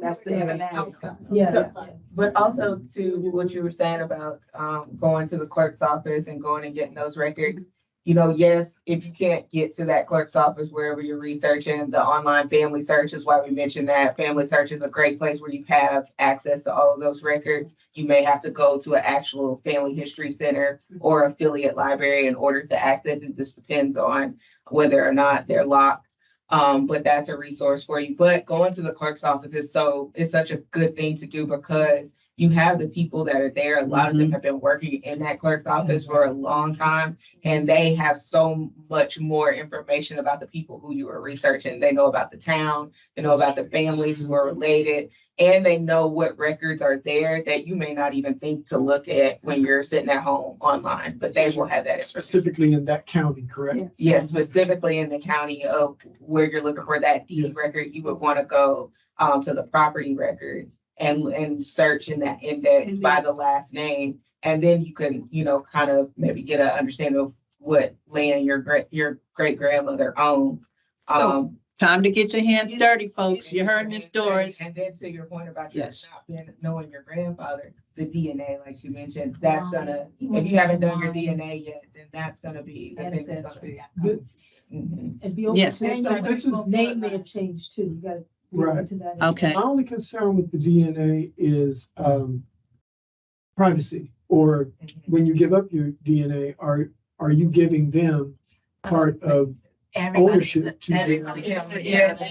That's the outcome. Yeah. So, but also to what you were saying about going to the clerk's office and going and getting those records, you know, yes, if you can't get to that clerk's office wherever you're researching, the online family search is why we mentioned that. Family search is a great place where you have access to all of those records. You may have to go to an actual family history center or affiliate library in order to access it. This depends on whether or not they're locked. But that's a resource for you. But going to the clerk's office it's such a good thing to do because you have the people that are there. A lot of them have been working in that clerk's office for a long time, and they have so much more information about the people who you are researching. They know about the town, they know about the families who are related, and they know what records are there that you may not even think to look at when you're sitting at home online, but they will have that specifically in that county, correct? Yes, specifically in the county of where you're looking for that deed record, you would want to go to the property records and search in that index by the last name. And then you can, you know, kind of maybe get an understanding of what land your great grandmother owned. Time to get your hands dirty, folks. You heard Miss Doris. And then to your point about knowing your grandfather, the DNA, like you mentioned, that's gonna, if you haven't done your DNA yet, then that's gonna be the thing that's gonna be. And be open to this is name may have changed too. You gotta right into that. Okay. My only concern with the DNA is privacy, or when you give up your DNA, are you giving them part of ownership to everybody. They already have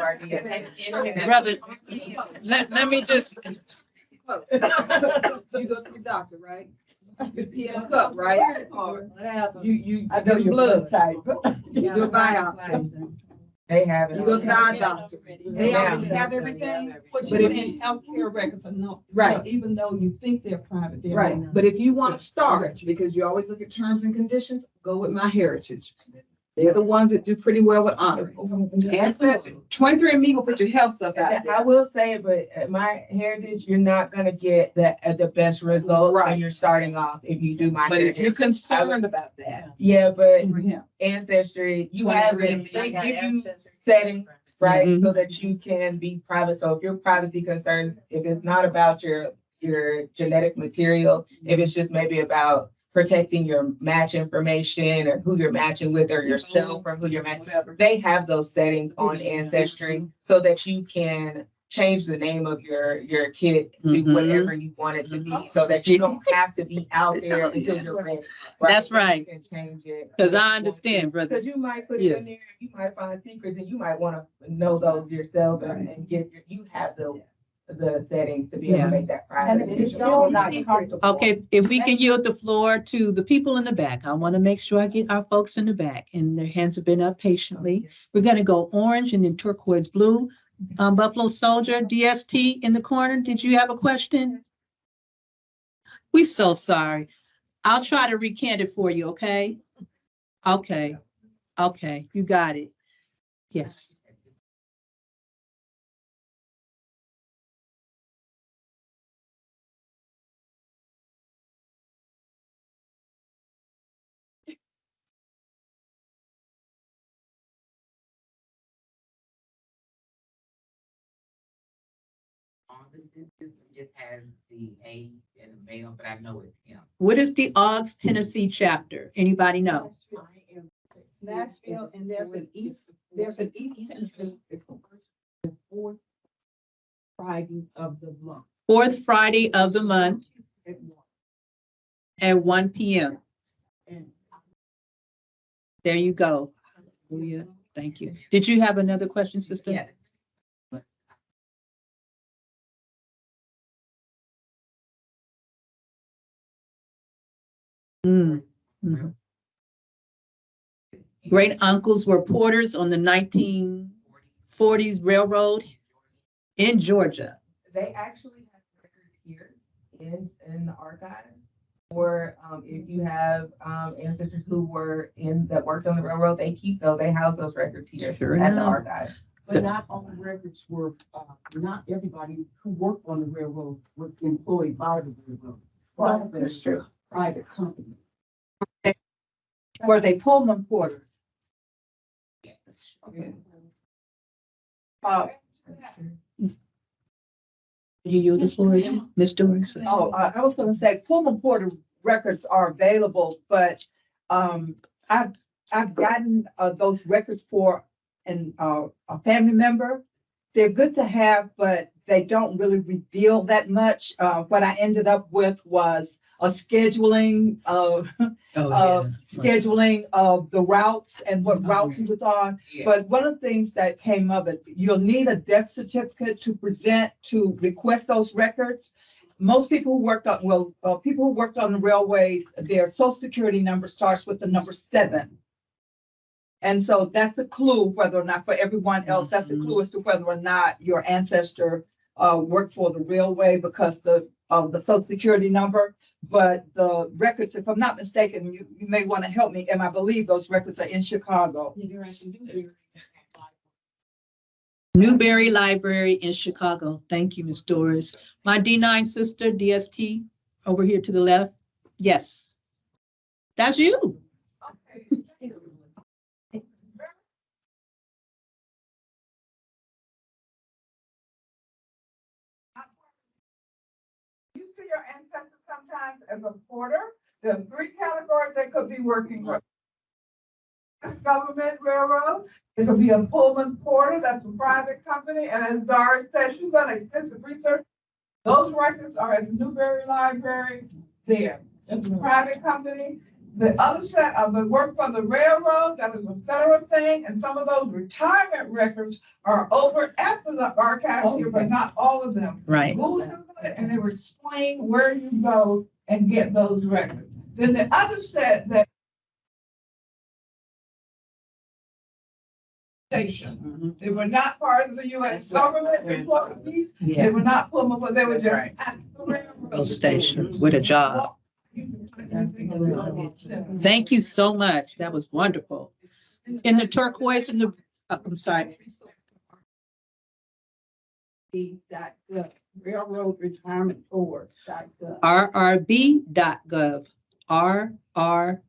our DNA. Brother, let me just. You go to the doctor, right? You pee in a cup, right? Or you I know your blood type. you do a biopsy. They have it. You go to the eye doctor. They Yeah. already have everything. But But you're if saying healthcare records are no, Right. even though you think they're private, they're Right, not. but if you want to start, because you always look at terms and conditions, go with MyHeritage. They're the ones that do pretty well with honoring. Ancestry, 23andMe will put your health stuff out I there. will say, but at MyHeritage, you're not gonna get the best result when you're starting off if you do But if you're MyHeritage. concerned about that. Yeah, but Yeah. Ancestry, you have it, they give you settings, right? So that you can be private. So if you're privacy concerned, if it's not about your genetic material, if it's just maybe about protecting your match information or who you're matching with or yourself or who you're matching, they have those settings on Ancestry so that you can change the name of your kid to whatever you want it to be, so that you don't have to be out there until you're ready. That's right. You can change it. Because I understand, brother. Because you might put it in there, you might find secrets, and you might want to know those yourself and get you have the settings to be able Yeah. to make that And private. if you're still not comfortable. Okay, if we can yield the floor to the people in the back, I want to make sure I get our folks in the back, and their hands have been up patiently. We're going to go orange and then turquoise blue. Buffalo Soldier, DST in the corner, did you have a question? We're so sorry. I'll try to recant it for you, okay? Okay, okay, you got it. Yes. Just has the A and the male, but I know it's him. What is the AAHGS Tennessee chapter? Anybody know? Nashville, and there's an East Tennessee. It's the fourth Friday of the month. Fourth Friday of the month at 1 p.m. And There you go. Hallelujah. Thank you. Did you have another question, sister? Yeah. Mm, mhm. Great uncles were porters on the 1940s railroad in Georgia. They actually have records here in the archive. Or if you have ancestors who were that worked on the railroad, they keep those, they house those records here Sure at the enough. archive. But not all the records were, not everybody who worked on the railroad was employed by the railroad. Well, that's true. Private company. Were they Pullman porters? Okay. You yield the floor again, Ms. Doris? I was gonna say Pullman porter records are available, but I've gotten those records for a family member. They're good to have, but they don't really reveal that much. What I ended up with was a scheduling of scheduling of the routes and what routes he was on. Yeah. But one of the things that came of it, you'll need a death certificate to present to request those records. Most people who worked on, people who worked on the railways, their social security number starts with the number 7. And so that's a clue whether or not, for everyone else, that's a clue as to whether or not your ancestor worked for the railway because of the social security number. But the records, if I'm not mistaken, you may want to help me, and I believe those records are in Chicago. Newberry Library in Chicago. Thank you, Ms. Doris. My D9 sister, DST, over here to the left. Yes. That's you. You see your ancestors sometimes as a porter. There are 3 categories they could be working with. Government railroad, it could be a Pullman porter, that's a private company, and as Doris said, she's done extensive research. Those records are at the Newberry Library there. It's a private company. The other set of the work for the railroad, that is a federal thing, and some of those retirement records are over at the archives here, but not all of them. Right. Google it, and they will explain where you go and get those records. Then the other set that station. They were not part of the U.S. government employees. They were not Pullman, but they were just at the railroad Station with a job. Thank you so much. That was wonderful. In the turquoise and the, I'm sorry. Railroad Retirement Board.gov. rrb.gov. rrb.gov.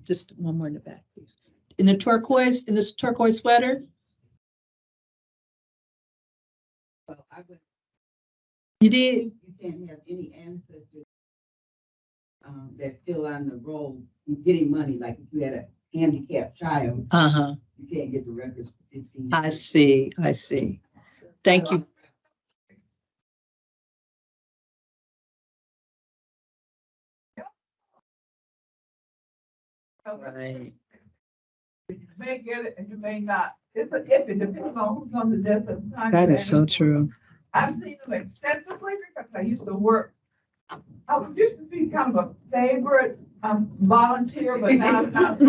Just one more in the back, please. In this turquoise sweater. Well, You did? You can't have any ancestors that's still on the roll getting money, like if you had a handicapped child. Uh-huh. You can't get the records for 15 years. I see. Thank you. Right. You may get it and you may not. It's a if, it depends on who's on the desk at the time. That is so true. I've seen them extensively because I used to work. I was used to be kind of a favorite volunteer, but now I'm not.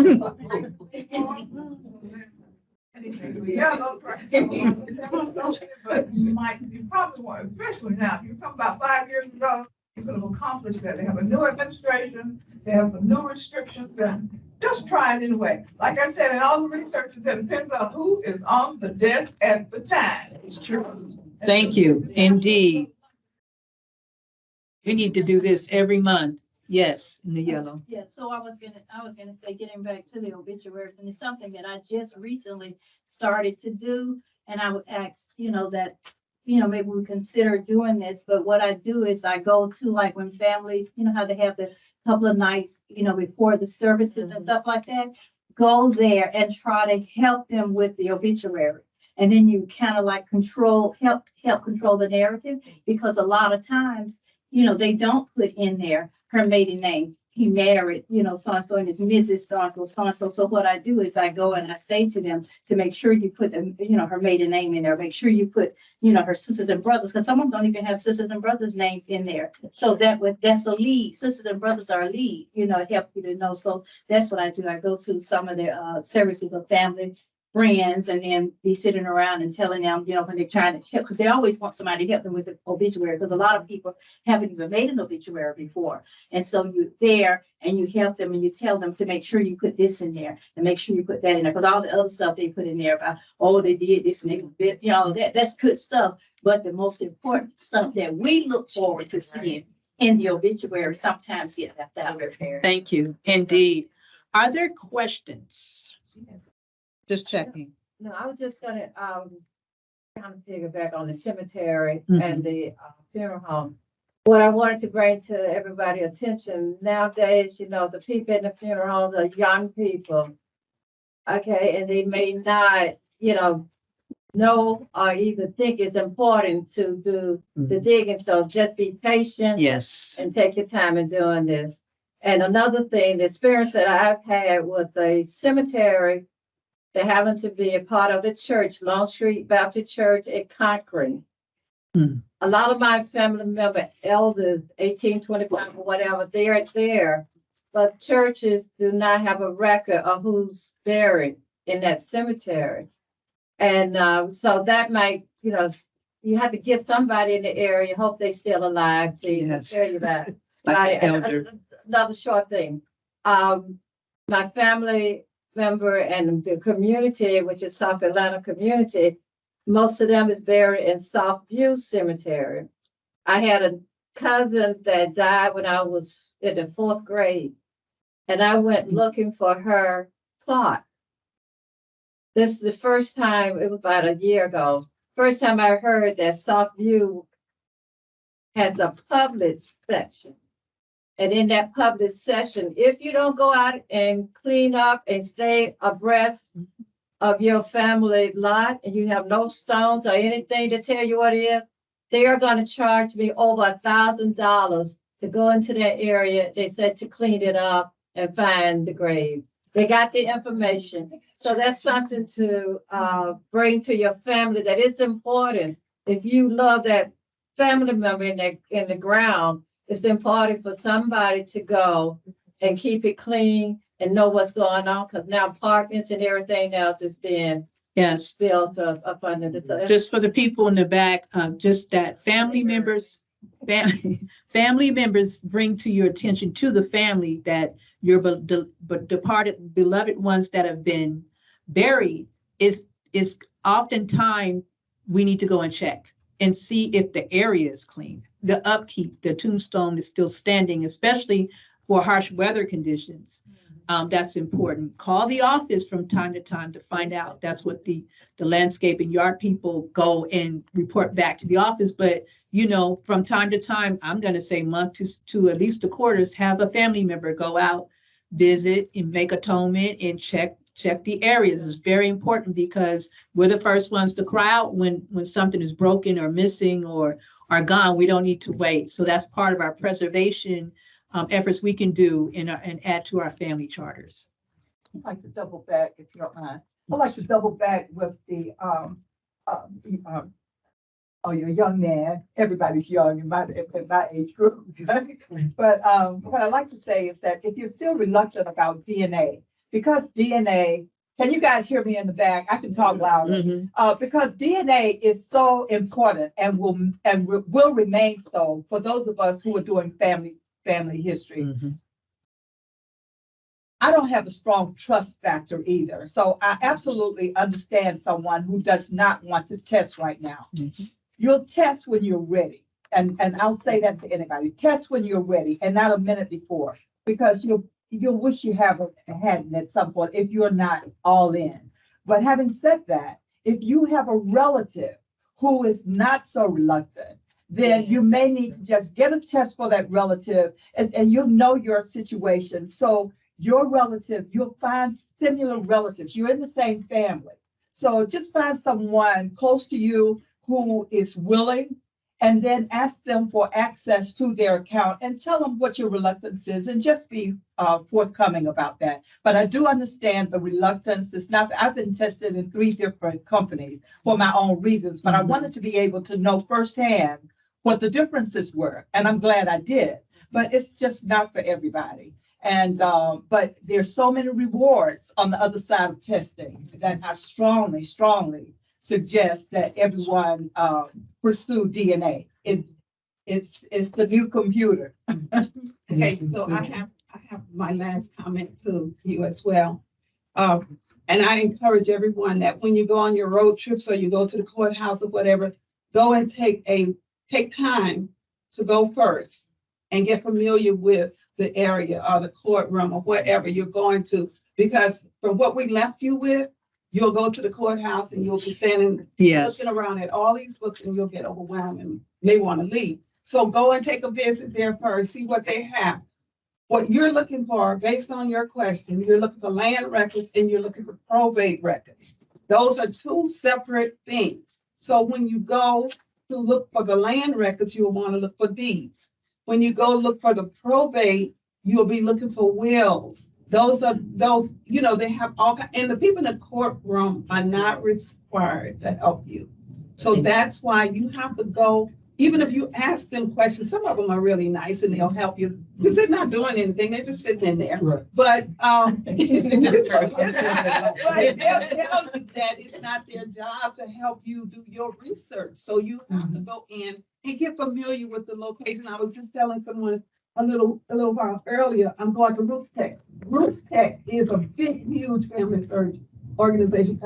Yeah, no, but you probably want, especially now, you're talking about 5 years ago, you could have accomplished that. They have a new administration, they have new restrictions, and just try it anyway. Like I said, in all the research, it depends on who is on the desk at the time. It's true. Thank you, indeed. We need to do this every month. Yes, in the yellow. Yeah, so I was gonna say, getting back to the obituaries, and it's something that I just recently started to do. And I would ask, that, maybe we consider doing this, but what I do is I go to, like, when families, how they have the couple of nights, before the services and stuff like that, go there and try to help them with the obituary. And then you kind of like help control the narrative, because a lot of times, they don't put in there her maiden name. He married, so-and-so, and it's Mrs. So-and-so, so-and-so. So what I do is I go and I say to them to make sure you put, her maiden name in there. Make sure you put, her sisters and brothers, because some of them don't even have sisters and brothers' names in there. So that's a lead. Sisters and brothers are a lead, help you to know. So that's what I do. I go to some of the services of family, friends, and then be sitting around and telling them, when they're trying to help, because they always want somebody to help them with the obituary, because a lot of people haven't even made an obituary before. And so you're there and you help them and you tell them to make sure you put this in there and make sure you put that in there, because all the other stuff they put in there about, they did this and they did, that's good stuff. But the most important stuff that we look forward to seeing in the obituary sometimes get left out. Thank you, indeed. Are there questions? Just checking. No, I was just gonna kind of piggyback on the cemetery and the funeral home. What I wanted to bring to everybody's attention nowadays, the people in the funeral homes are young people. Okay, and they may not, know or either think it's important to do the digging. So just be patient. Yes. And take your time in doing this. And another thing, the experience that I've had with the cemetery, they happen to be a part of the church, Long Street Baptist Church in Concord. A lot of my family member elders, 1825 or whatever, they're there, but churches do not have a record of who's buried in that cemetery. And so that might, you have to get somebody in the area, hope they're still alive to tell you that. Like the elder. Another short thing. My family member and the community, which is South Atlanta community, most of them is buried in South View Cemetery. I had a cousin that died when I was in the 4th grade, and I went looking for her plot. This is the first time, it was about a year ago, first time I heard that South View has a public section. And in that public session, if you don't go out and clean up and stay abreast of your family lot, and you have no stones or anything to tell you what it is, they are going to charge me over $1,000 to go into that area. They said to clean it up and find the grave. They got the information. So that's something to bring to your family, that it's important. If you love that family member in the ground, it's important for somebody to go and keep it clean and know what's going on, because now apartments and everything else is being built up under the. Just for the people in the back, just that family members bring to your attention, to the family, that your departed beloved ones that have been buried is oftentimes we need to go and check and see if the area is clean, the upkeep, the tombstone is still standing, especially for harsh weather conditions. That's important. Call the office from time to time to find out. That's what the landscape and yard people go and report back to the office. But, from time to time, I'm going to say month to at least a quarters, have a family member go out, visit and make atonement and check the areas. It's very important, because we're the first ones to cry out when something is broken or missing or are gone. We don't need to wait. So that's part of our preservation efforts we can do and add to our family charters. I'd like to double back, if you don't mind. I'd like to double back with the, oh, you're a young man. Everybody's young in my age group. But what I'd like to say is that if you're still reluctant about DNA, because DNA, can you guys hear me in the back? I can talk louder. Because DNA is so important and will remain so for those of us who are doing family history. I don't have a strong trust factor either. So I absolutely understand someone who does not want to test right now. You'll test when you're ready. And I'll say that to anybody. Test when you're ready and not a minute before, because you'll wish you hadn't at some point if you're not all in. But having said that, if you have a relative who is not so reluctant, then you may need to just get a test for that relative and you'll know your situation. So your relative, you'll find similar relatives. You're in the same family. So just find someone close to you who is willing, and then ask them for access to their account and tell them what your reluctance is and just be forthcoming about that. But I do understand the reluctance. It's not, I've been tested in 3 different companies for my own reasons, but I wanted to be able to know firsthand what the differences were. And I'm glad I did, but it's just not for everybody. And, but there's so many rewards on the other side of testing that I strongly suggest that everyone pursue DNA. It's the new computer. Okay, so I have my last comment to you as well. And I encourage everyone that when you go on your road trips or you go to the courthouse or whatever, go and take time to go first and get familiar with the area or the courtroom or whatever you're going to, because from what we left you with, you'll go to the courthouse and you'll be standing, looking around at all these books and you'll get overwhelmed and may want to leave. So go and take a visit there first, see what they have. What you're looking for, based on your question, you're looking for land records and you're looking for probate records. Those are 2 separate things. So when you go to look for the land records, you'll want to look for deeds. When you go look for the probate, you'll be looking for wills. Those, you know, they have all kinds, and the people in the courtroom are not required to help you. So that's why you have to go, even if you ask them questions, some of them are really nice and they'll help you because they're not doing anything, they're just sitting in there. Right. But but they'll tell you that it's not their job to help you do your research. So you have to go in and get familiar with the location. I was just telling someone a little while earlier, I'm going to Roots Tech. Roots Tech is a big, huge family search organization.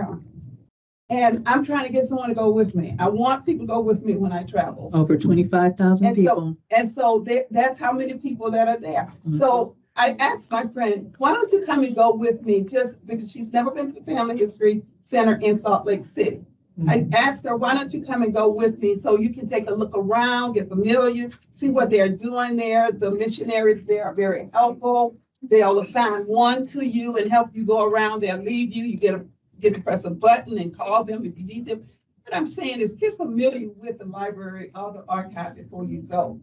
And I'm trying to get someone to go with me. I want people to go with me when I travel. Over 25,000 people. So that's how many people that are there. So I asked my friend, why don't you come and go with me? Just because she's never been to the Family History Center in Salt Lake City. I asked her, why don't you come and go with me so you can take a look around, get familiar, see what they're doing there. The missionaries there are very helpful. They'll assign one to you and help you go around. They'll leave you. You get to press a button and call them if you need them. What I'm saying is get familiar with the library or the archive before you go.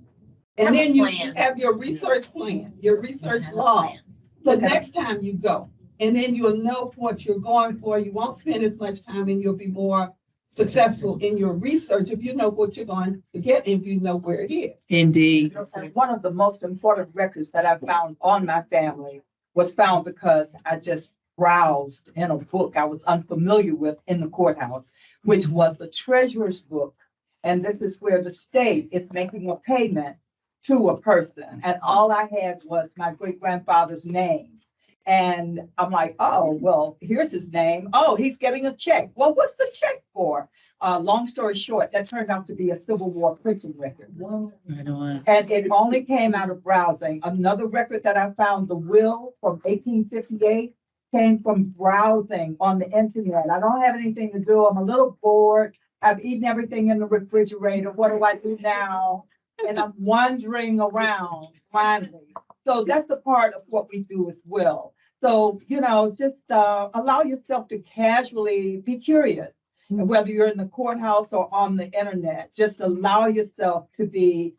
And then you have your research plan, your research log the next time you go. And then you'll know what you're going for. You won't spend as much time and you'll be more successful in your research if you know what you're going to get and you know where it is. Indeed. One of the most important records that I found on my family was found because I just browsed in a book I was unfamiliar with in the courthouse, which was the treasurer's book. And this is where the state is making a payment to a person. And all I had was my great-grandfather's name. And I'm like, oh, well, here's his name. Oh, he's getting a check. Well, what's the check for? Long story short, that turned out to be a Civil War printing record. Right on. And it only came out of browsing. Another record that I found, the will from 1858, came from browsing on the internet. I don't have anything to do. I'm a little bored. I've eaten everything in the refrigerator. What do I do now? And I'm wandering around finally. So that's a part of what we do as well. So, you know, just allow yourself to casually be curious. And whether you're in the courthouse or on the internet, just allow yourself to be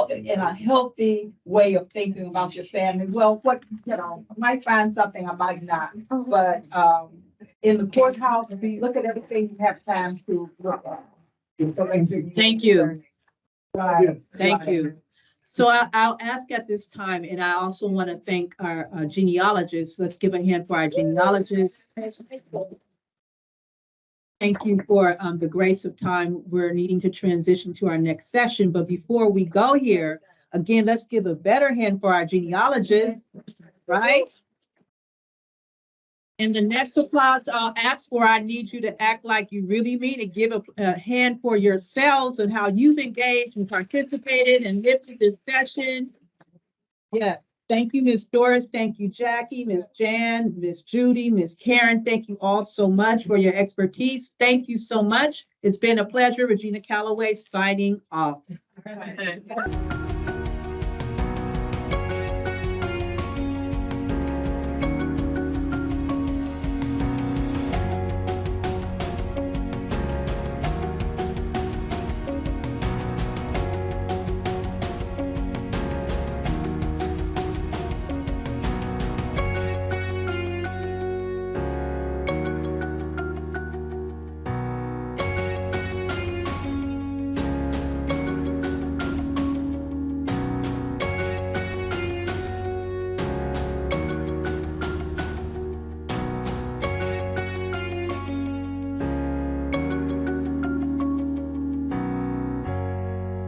in a healthy way of thinking about your family. Well, what, I might find something, I might not, but, in the courthouse, look at everything you have time to look at. Thank you. Right. Thank you. So I'll ask at this time, and I also want to thank our genealogists. Let's give a hand for our genealogists. Thank you for the grace of time. We're needing to transition to our next session. But before we go here, again, let's give a better hand for our genealogists, right? And the next applause I'll ask for, I need you to act like you really mean it. Give a hand for yourselves and how you've engaged and participated and lifted this session. Yeah. Thank you, Ms. Doris. Thank you, Jackie, Ms. Jan, Ms. Judy, Ms. Karen. Thank you all so much for your expertise. Thank you so much. It's been a pleasure. Regina Calloway signing off.